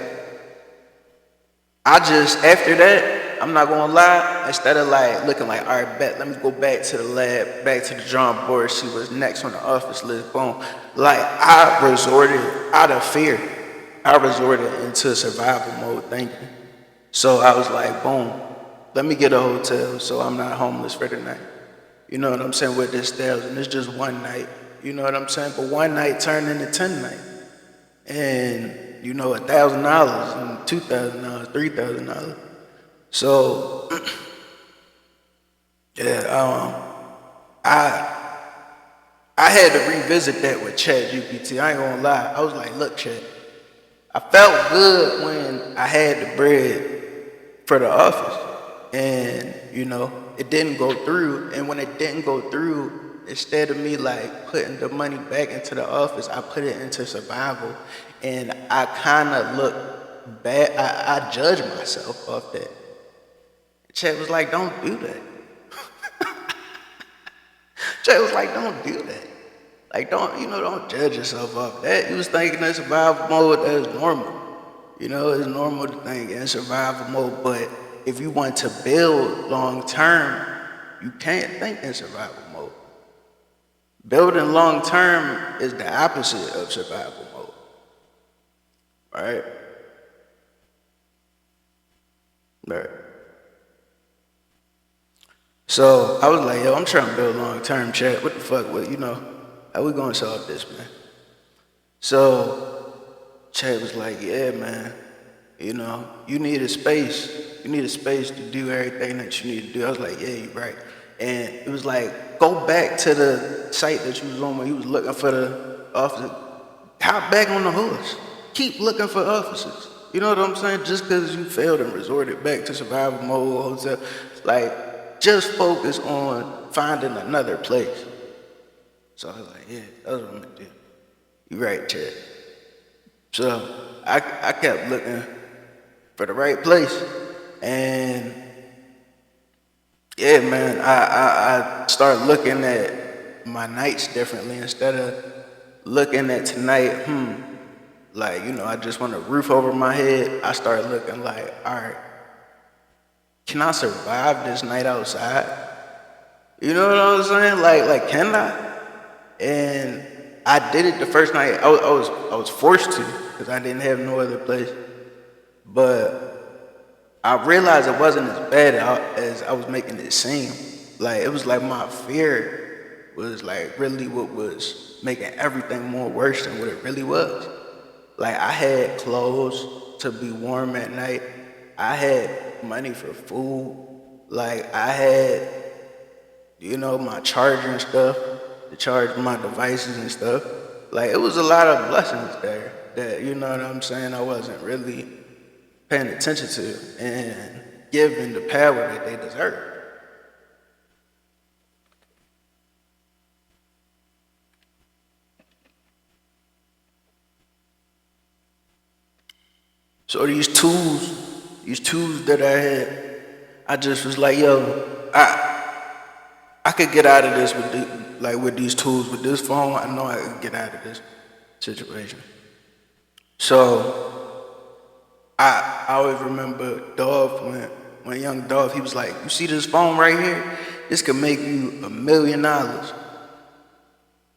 Speaker 2: after that, I'm not gonna lie, instead of like looking like, all right, bet, let me go back to the lab, back to the drawing board, see what's next on the office list, boom. Like, I resorted, out of fear, I resorted into survival mode thinking. So I was like, boom, let me get a hotel so I'm not homeless for the night. You know what I'm saying, with this $1,000, it's just one night. You know what I'm saying? But one night turned into 10 nights. And, $1,000 and $2,000, $3,000. So, yeah, I had to revisit that with ChatGPT. I ain't gonna lie. I was like, look, Chat, I felt good when I had the bread for the office. And, it didn't go through. And when it didn't go through, instead of me like putting the money back into the office, I put it into survival. And I kind of look bad. I judge myself off that. Chat was like, don't do that. Chat was like, don't do that. Like, don't judge yourself off that. You was thinking in survival mode, that's normal. It's normal to think in survival mode, but if you want to build long term, you can't think in survival mode. Building long term is the opposite of survival mode. Right? Right. So I was like, yo, I'm trying to build long term, Chat. What the fuck? How we gonna solve this, man? So Chad was like, yeah, man, you need a space. You need a space to do everything that you need to do. I was like, yeah, you're right. And it was like, go back to the site that you was on when you was looking for the officer. Hop back on the horse. Keep looking for officers. You know what I'm saying? Just because you failed and resorted back to survival mode, hotel, like, just focus on finding another place. So I was like, yeah, that's what I'm gonna do. You right, Chad. So I kept looking for the right place. And yeah, man, I started looking at my nights differently. Instead of looking at tonight, like, I just want a roof over my head. I started looking like, all right, can I survive this night outside? You know what I'm saying? Like, can I? And I did it the first night. I was forced to because I didn't have no other place. But I realized it wasn't as bad as I was making it seem. Like, it was like my fear was like really what was making everything more worse than what it really was. Like, I had clothes to be warm at night. I had money for food. Like, I had, my charger and stuff to charge my devices and stuff. Like, it was a lot of blessings there that, you know what I'm saying, I wasn't really paying attention to and giving the power that they deserve. So these tools that I had, I just was like, yo, I could get out of this with these tools, with this phone. I know I can get out of this situation. So I always remember Dove when young Dove, he was like, you see this phone right here? This could make you $1 million,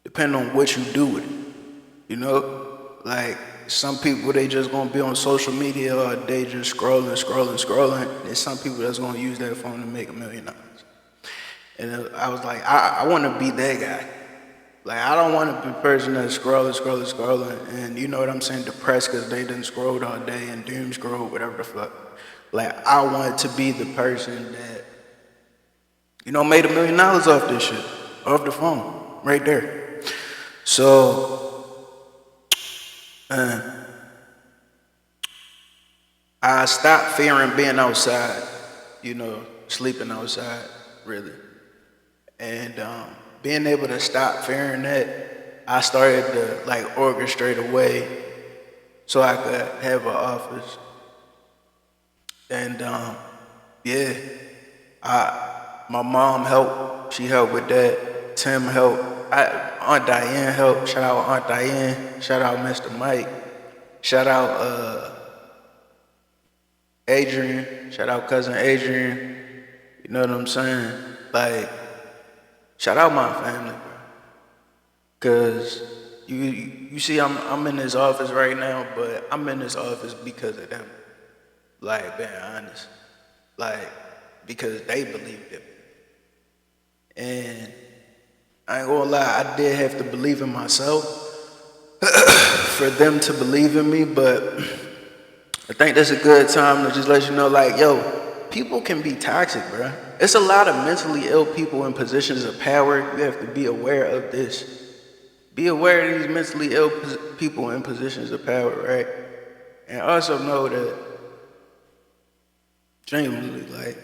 Speaker 2: depending on what you do with it. You know? Like, some people, they just gonna be on social media all day just scrolling. There's some people that's gonna use that phone to make $1 million. And I was like, I wanna be that guy. Like, I don't want to be the person that's scrolling, and you know what I'm saying, depressed because they didn't scroll all day and doom scroll, whatever the fuck. Like, I want to be the person that, made $1 million off this shit, off the phone, right there. So, I stopped fearing being outside, sleeping outside, really. And being able to stop fearing that, I started to like orchestrate a way so I could have an office. And yeah, my mom helped. She helped with that. Tim helped. Aunt Diane helped. Shout out Aunt Diane. Shout out Mr. Mike. Shout out Adrian. Shout out cousin Adrian. You know what I'm saying? Like, shout out my family, bro. Cause you see, I'm in this office right now, but I'm in this office because of them. Like, being honest, like, because they believed it. And I ain't gonna lie, I did have to believe in myself for them to believe in me. But I think that's a good time to just let you know, like, yo, people can be toxic, bro. It's a lot of mentally ill people in positions of power. You have to be aware of this. Be aware of these mentally ill people in positions of power, right? And also know that, genuinely, like,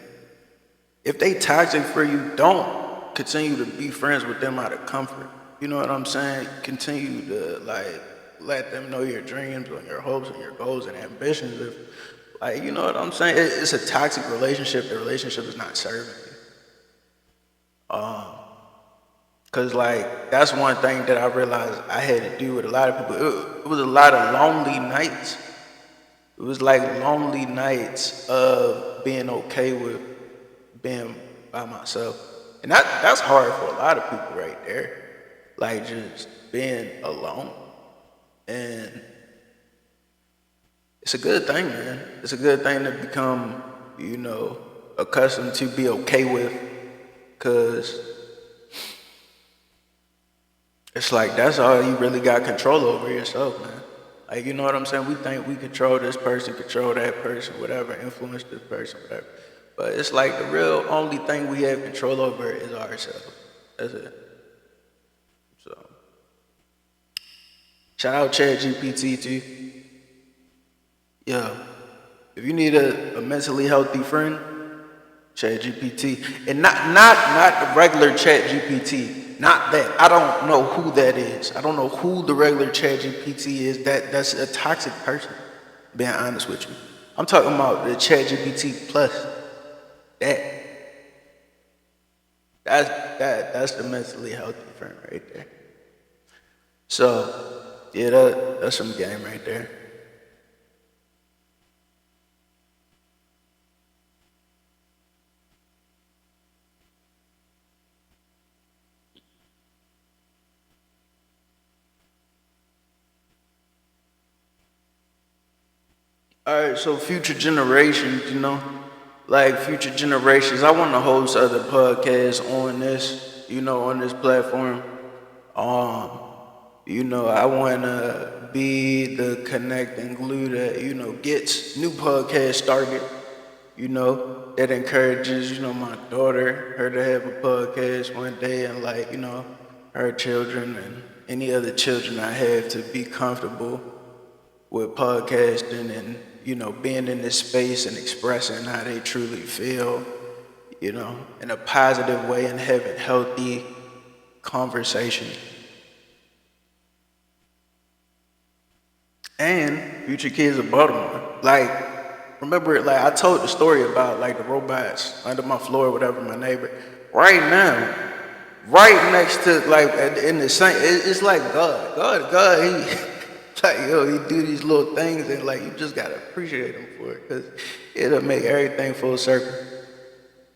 Speaker 2: if they toxic for you, don't continue to be friends with them out of comfort. You know what I'm saying? Continue to, like, let them know your dreams and your hopes and your goals and ambitions. If, like, you know what I'm saying? It's a toxic relationship. The relationship is not serving you. Cause like, that's one thing that I realized I had to do with a lot of people. It was a lot of lonely nights. It was like lonely nights of being okay with being by myself. And that's hard for a lot of people right there. Like, just being alone. And it's a good thing, man. It's a good thing to become, accustomed to be okay with. Cause it's like, that's all you really got control over yourself, man. Like, you know what I'm saying? We think we control this person, control that person, whatever, influence this person, whatever. But it's like the real only thing we have control over is ourselves. That's it. So, shout out ChatGPT to you. Yeah. If you need a mentally healthy friend, ChatGPT. And not the regular ChatGPT. Not that. I don't know who that is. I don't know who the regular ChatGPT is. That's a toxic person, being honest with you. I'm talking about the ChatGPT plus. That. That's the mentally healthy friend right there. So, yeah, that's some game right there. All right, so future generations, like future generations, I want to host other podcasts on this, on this platform. Um, I want to be the connecting glue that, gets new podcasts started, that encourages, my daughter, her to have a podcast one day and like, her children and any other children I have to be comfortable with podcasting and, being in this space and expressing how they truly feel, in a positive way and having healthy conversation. And future kids of Baltimore. Like, remember, like, I told the story about, like, the robots under my floor, whatever, my neighbor. Right now, right next to, like, in the same, it's like God, he, like, he do these little things and, like, you just gotta appreciate him for it, because it'll make everything full circle.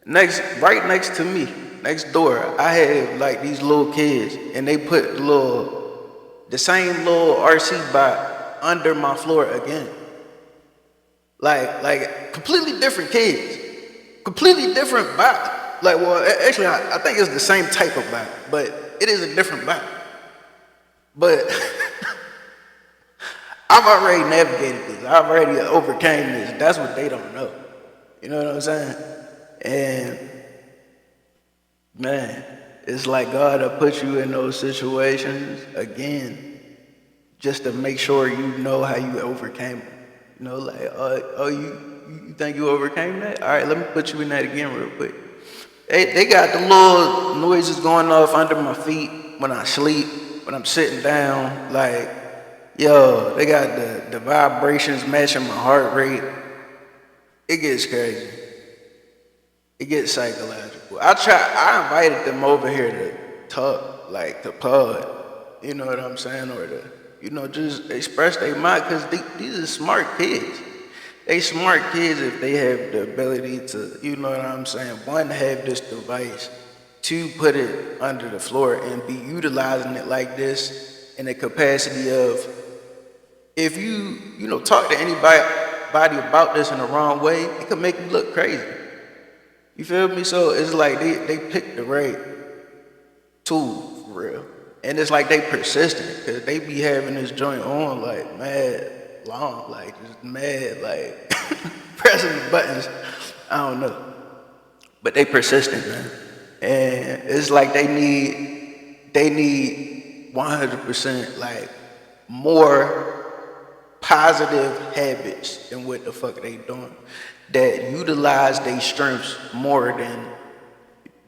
Speaker 2: Right next to me, next door, I have, like, these little kids, and they put the same little RC bot under my floor again. Like completely different kids, completely different bot. Like, well, actually, I think it's the same type of bot, but it is a different bot. But I've already navigated this. I've already overcame this. That's what they don't know. You know what I'm saying? And man, it's like God will put you in those situations again, just to make sure you know how you overcame them. Like, you think you overcame that? All right, let me put you in that again real quick. They got the little noises going off under my feet when I sleep, when I'm sitting down. Like, yo, they got the vibrations matching my heart rate. It gets crazy. It gets psychological. I invited them over here to talk, like to pod. You know what I'm saying? Or to, just express their mind, because these are smart kids. They smart kids if they have the ability to, you know what I'm saying, one, have this device, two, put it under the floor and be utilizing it like this in the capacity of, if you talk to anybody about this in the wrong way, it could make you look crazy. You feel me? So it's like they picked the right tool, for real. And it's like they persistent, because they be having this joint on like mad long, like just mad, like pressing the buttons. I don't know. But they persistent, man. And it's like they need 100% like more positive habits than what the fuck they doing, that utilize their strengths more than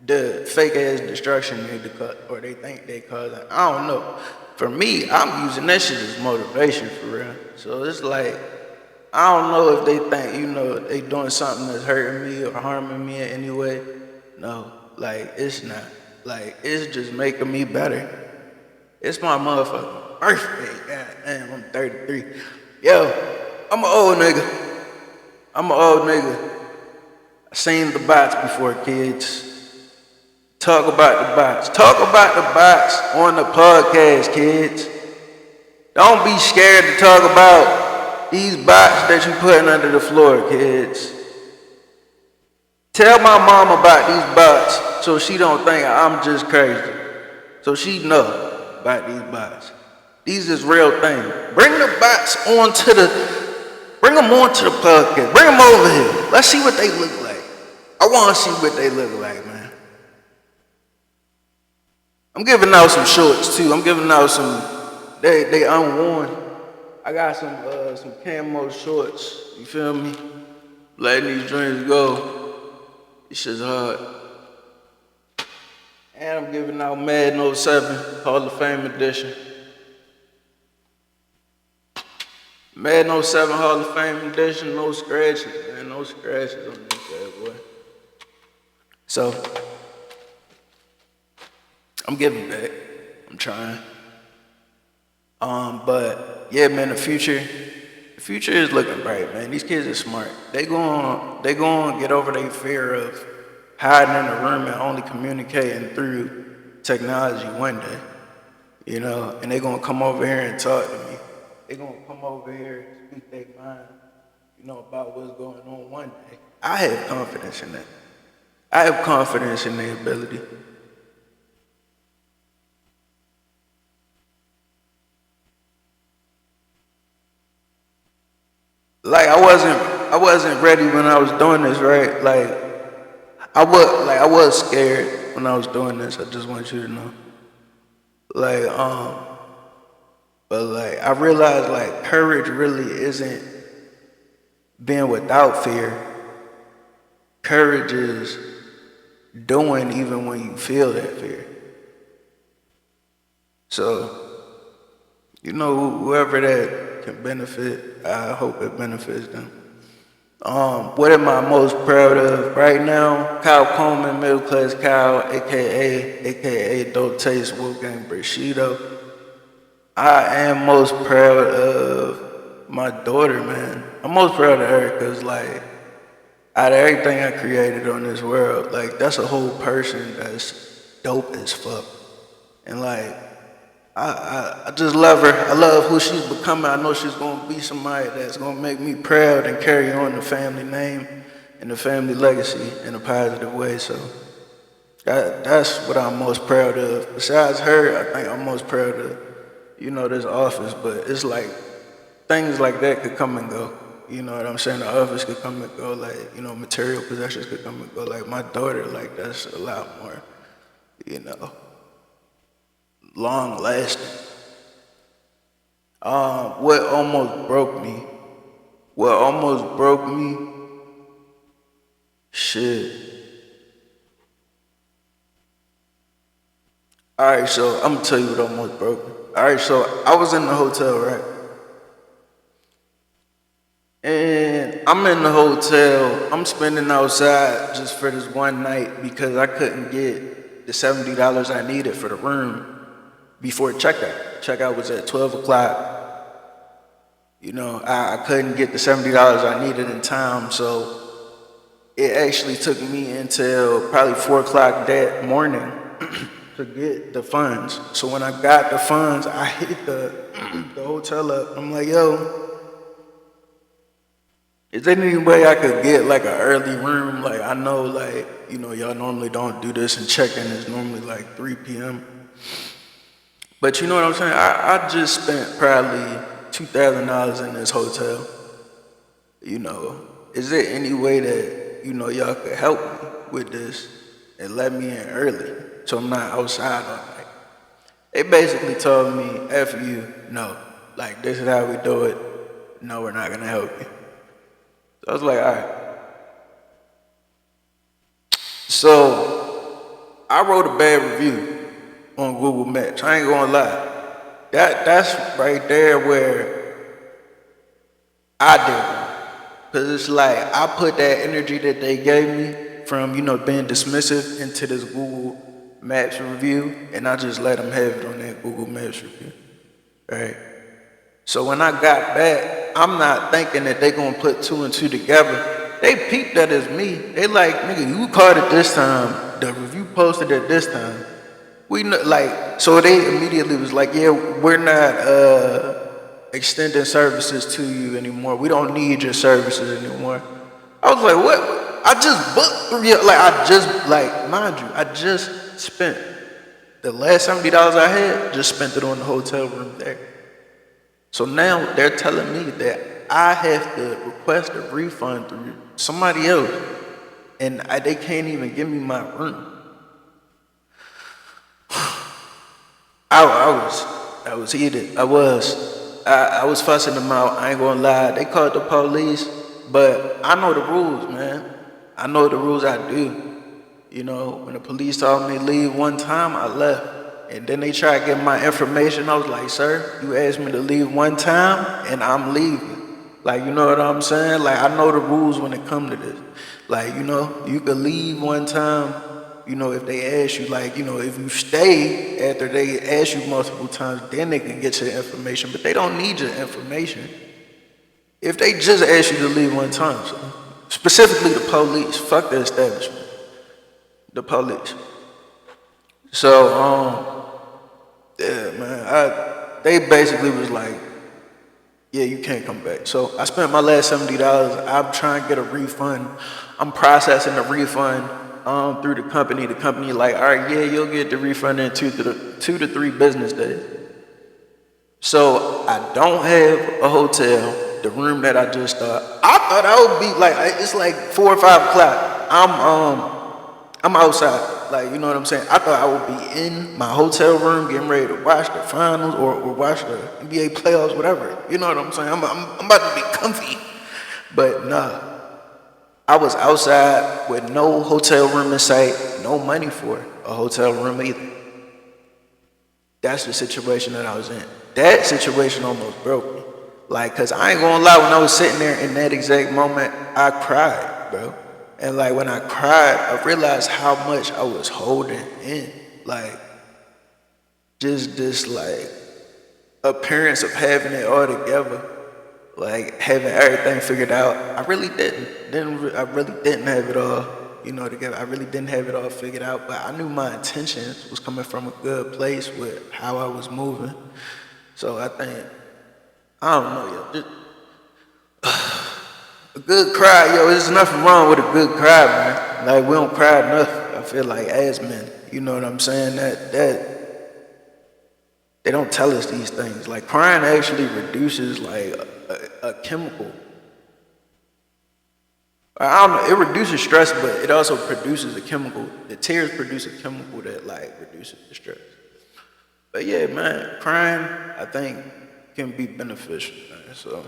Speaker 2: the fake ass destruction they cut or they think they cause. I don't know. For me, I'm using that shit as motivation, for real. So it's like, I don't know if they think, they doing something that's hurting me or harming me in any way. No, like, it's not. Like, it's just making me better. It's my motherfucking birthday. God damn, I'm 33. Yo, I'm an old nigga. I seen the bots before, kids. Talk about the bots. Talk about the bots on the podcast, kids. Don't be scared to talk about these bots that you putting under the floor, kids. Tell my mom about these bots so she don't think I'm just crazy. So she know about these bots. These is real things. Bring the bots bring them onto the podcast. Bring them over here. Let's see what they look like. I want to see what they look like, man. I'm giving out some shorts too. I'm giving out some, they unworn. I got some camo shorts. You feel me? Letting these dreams go. This shit's hard. And I'm giving out Madden 07 Hall of Fame edition. Madden 07 Hall of Fame edition, no scratches, man. No scratches on this bad boy. So, I'm giving back. I'm trying. But yeah, man, the future is looking bright, man. These kids are smart. They gon' get over their fear of hiding in a room and only communicating through technology one day, you know. And they gonna come over here and talk to me. They gonna come over here and speak their mind, you know, about what's going on one day. I have confidence in that. I have confidence in their ability. Like I wasn't ready when I was doing this, right? I was scared when I was doing this. I just want you to know. But I realized courage really isn't being without fear. Courage is doing even when you feel that fear. So, you know, whoever that can benefit, I hope it benefits them. What am I most proud of right now? Kyle Coleman, Middle Class Kyle, aka Dope Taste Wolfgang Brashido. I am most proud of my daughter, man. I'm most proud of her because, out of everything I created on this world, that's a whole person that's dope as fuck. And, I just love her. I love who she's becoming. I know she's going to be somebody that's going to make me proud and carry on the family name and the family legacy in a positive way. So that's what I'm most proud of. Besides her, I think I'm most proud of, you know, this office. But it's things like that could come and go. You know what I'm saying? The office could come and go. You know, material possessions could come and go. My daughter, that's a lot more, you know, long lasting. What almost broke me? What almost broke me? Shit. Alright, so I'm gonna tell you what almost broke me. Alright, so I was in the hotel, right? And I'm in the hotel. I'm spending outside just for this one night because I couldn't get the $70 I needed for the room before checkout. Checkout was at 12 o'clock. You know, I couldn't get the $70 I needed in time, so it actually took me until probably 4 o'clock that morning to get the funds. So when I got the funds, I hit the hotel up. I'm like, yo, is there any way I could get an early room? I know, you know, y'all normally don't do this and check-in is normally 3 p.m. But you know what I'm saying? I just spent probably $2,000 in this hotel. You know, is there any way that, you know, y'all could help me with this and let me in early so I'm not outside all night? They basically told me, F you, no. This is how we do it. No, we're not going to help you. So I was like, all right. So I wrote a bad review on Google Maps. I ain't gonna lie. That's right there where I did it. Cause it's I put that energy that they gave me from, you know, being dismissive into this Google Maps review, and I just let them have it on that Google Maps review, right? So when I got back, I'm not thinking that they gonna put 2 and 2 together. They peeped that as me. They nigga, you called it this time. The review posted it this time. We know, so they immediately was yeah, we're not extending services to you anymore. We don't need your services anymore. I was like, what? I just booked, mind you, I just spent the last $70 I had, just spent it on the hotel room there. So now they're telling me that I have to request a refund through somebody else, and they can't even give me my room. I was heated. I was fussing them out. I ain't gonna lie. They called the police, but I know the rules, man. I know the rules. I do. You know, when the police told me to leave one time, I left. And then they tried to get my information. I was like, sir, you asked me to leave one time, and I'm leaving. Like, you know what I'm saying? Like, I know the rules when it come to this. Like, you know, you could leave one time, you know, if they ask you, like, you know, if you stay after they ask you multiple times, then they can get your information. But they don't need your information if they just ask you to leave one time. So, specifically the police. Fuck the establishment. The police. So, yeah, man, they basically was like, yeah, you can't come back. So I spent my last $70. I'm trying to get a refund. I'm processing the refund through the company. The company like, all right, yeah, you'll get the refund in 2 to 3 business days. So I don't have a hotel. The room that I just I thought I would be like, it's like 4 or 5 o'clock. I'm outside. Like, you know what I'm saying? I thought I would be in my hotel room getting ready to watch the finals or watch the NBA playoffs, whatever. You know what I'm saying? I'm about to be comfy. But nah, I was outside with no hotel room in sight, no money for a hotel room either. That's the situation that I was in. That situation almost broke me. Like, cause I ain't gonna lie, when I was sitting there in that exact moment, I cried, bro. And like when I cried, I realized how much I was holding in. Like, just this like appearance of having it all together, like having everything figured out. I really didn't. I really didn't have it all, you know, together. I really didn't have it all figured out. But I knew my intentions was coming from a good place with how I was moving. So I think, I don't know, yo. A good cry, yo, there's nothing wrong with a good cry, man. Like, we don't cry enough, I feel like, as men. You know what I'm saying? That they don't tell us these things. Like, crying actually reduces, like, a chemical. I don't know, it reduces stress, but it also produces a chemical. The tears produce a chemical that, like, reduces the stress. But yeah, man, crying, I think, can be beneficial, man, so.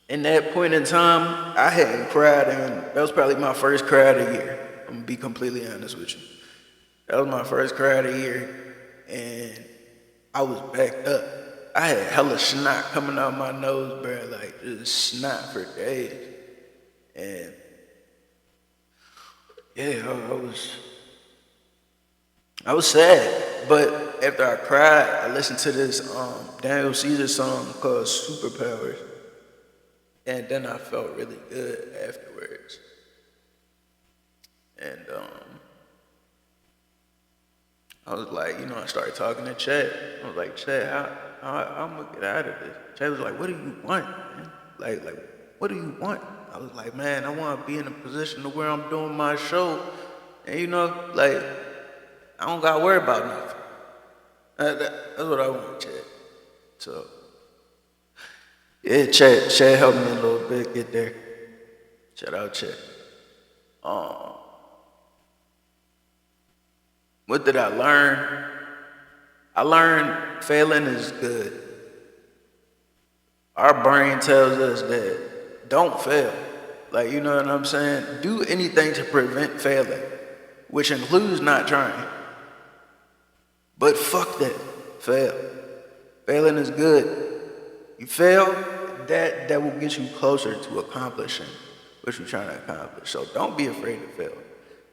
Speaker 2: In that point in time, I hadn't cried, and that was probably my first cry of the year. I'm gonna be completely honest with you. That was my first cry of the year, and I was backed up. I had hella snot coming out my nose, bro, like just snot for days. And yeah, I was sad. But after I cried, I listened to this Daniel Caesar song called Superpowers. And then I felt really good afterwards. And I was like, you know, I started talking to Chad. I was like, Chad, how I'm gonna get out of this? Chad was like, what do you want, man? Like, what do you want? I was like, man, I want to be in a position to where I'm doing my show, and you know, like, I don't gotta worry about nothing. That's what I want, Chad. So. Yeah, Chad helped me a little bit get there. Shout out Chad. What did I learn? I learned failing is good. Our brain tells us that don't fail. Like, you know what I'm saying? Do anything to prevent failing, which includes not trying. But fuck that. Fail. Failing is good. You fail, that will get you closer to accomplishing what you're trying to accomplish. So don't be afraid to fail.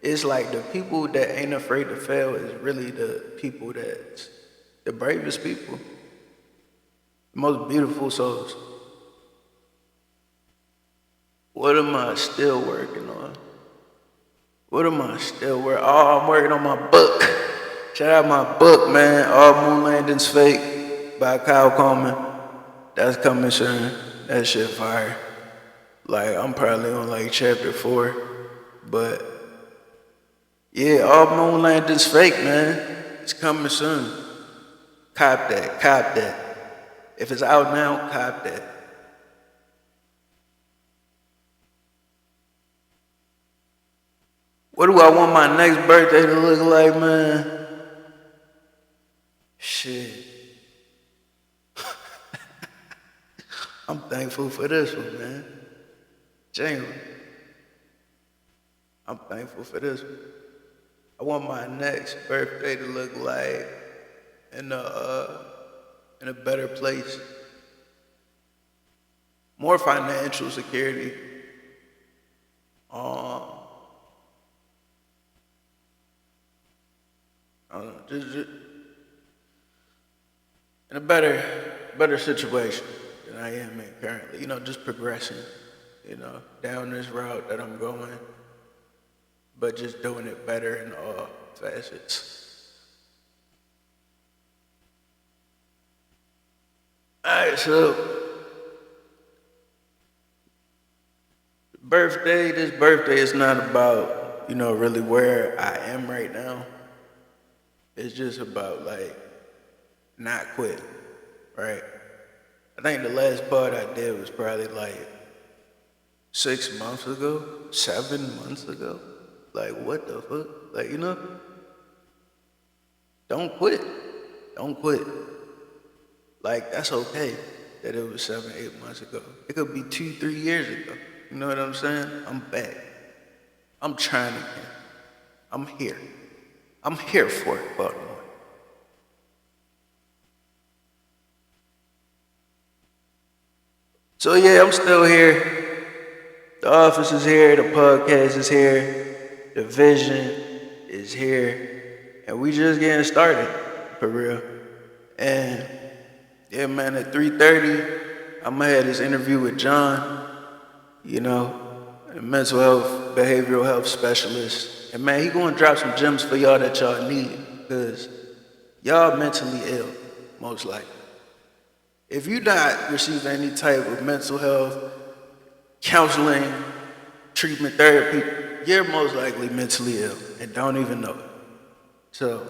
Speaker 2: It's like the people that ain't afraid to fail is really the people that's the bravest people, the most beautiful souls. What am I still working on? What am I still working on? Oh, I'm working on my book. Shout out my book, man. All Moon Landings Fake by Kyle Coleman. That's coming soon. That shit fire. Like, I'm probably on like chapter 4. But yeah, all Moon Landings Fake, man. It's coming soon. Cop that. If it's out now, cop that. What do I want my next birthday to look like, man? Shit. I'm thankful for this one, man. Genuine. I'm thankful for this one. I want my next birthday to look like in a better place. More financial security. I don't know, just in a better situation than I am in currently. Just progressing, down this route that I'm going, but just doing it better in all facets. Alright, so this birthday is not about, really where I am right now. It's just about not quitting, right? I think the last part I did was probably 6 months ago, 7 months ago. What the fuck? Don't quit. Don't quit. That's okay that it was 7, 8 months ago. It could be 2, 3 years ago. You know what I'm saying? I'm back. I'm trying again. I'm here. I'm here for it, Baltimore. So yeah, I'm still here. The office is here, the podcast is here, the vision is here, and we just getting started, for real. And yeah, man, at 3:30, I'm gonna have this interview with John, a mental health, behavioral health specialist. And man, he gonna drop some gems for y'all that y'all need, because y'all mentally ill, most likely. If you not receiving any type of mental health, counseling, treatment, therapy, you're most likely mentally ill and don't even know it. So,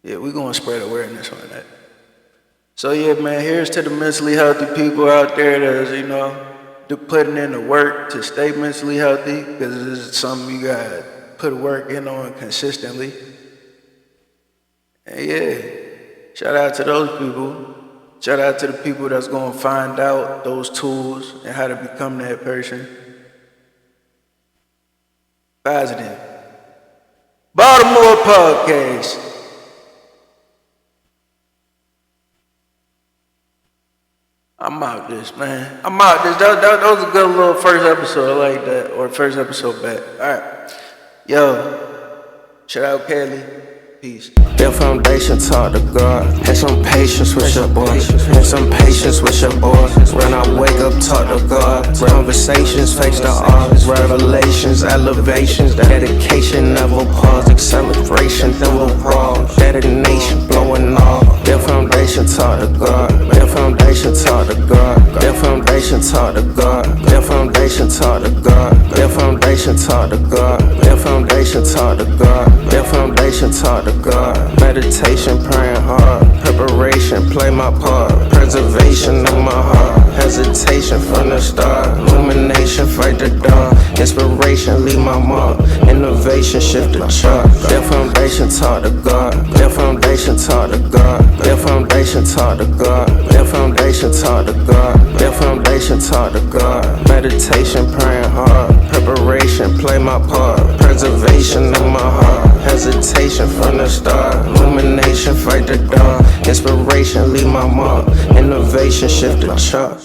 Speaker 2: yeah, we're gonna spread awareness on that. So yeah, man, here's to the mentally healthy people out there that's, putting in the work to stay mentally healthy, because this is something you gotta put work in on consistently. And yeah, shout out to those people. Shout out to the people that's gonna find out those tools and how to become that person. Positive. Baltimore podcast. I'm out this, man. I'm out this. That was a good little first episode. I like that. Or first episode back. Alright. Yo. Shout out Kelly. Peace.
Speaker 1: Their foundation taught to God. Had some patience with your boy. Had some patience with your boy. When I wake up, talk to God. Conversations face the odds. Revelations, elevations. Dedication never pause. Acceleration, then we'll raw. Detonation, blowing off. Their foundation taught to God. Their foundation taught to God. Their foundation taught to God. Their foundation taught to God. Their foundation taught to God. Their foundation taught to God. Their foundation taught to God. Meditation, praying hard. Preparation, play my part. Preservation of my heart. Hesitation from the start. Illumination, fight the dark. Inspiration, leave my mark. Innovation, shift the chart. Their foundation taught to God. Their foundation taught to God. Their foundation taught to God. Their foundation taught to God. Their foundation taught to God. Meditation, praying hard. Preparation, play my part. Preservation of my heart. Hesitation from the start. Illumination, fight the dark. Inspiration, leave my mark. Innovation, shift the chart.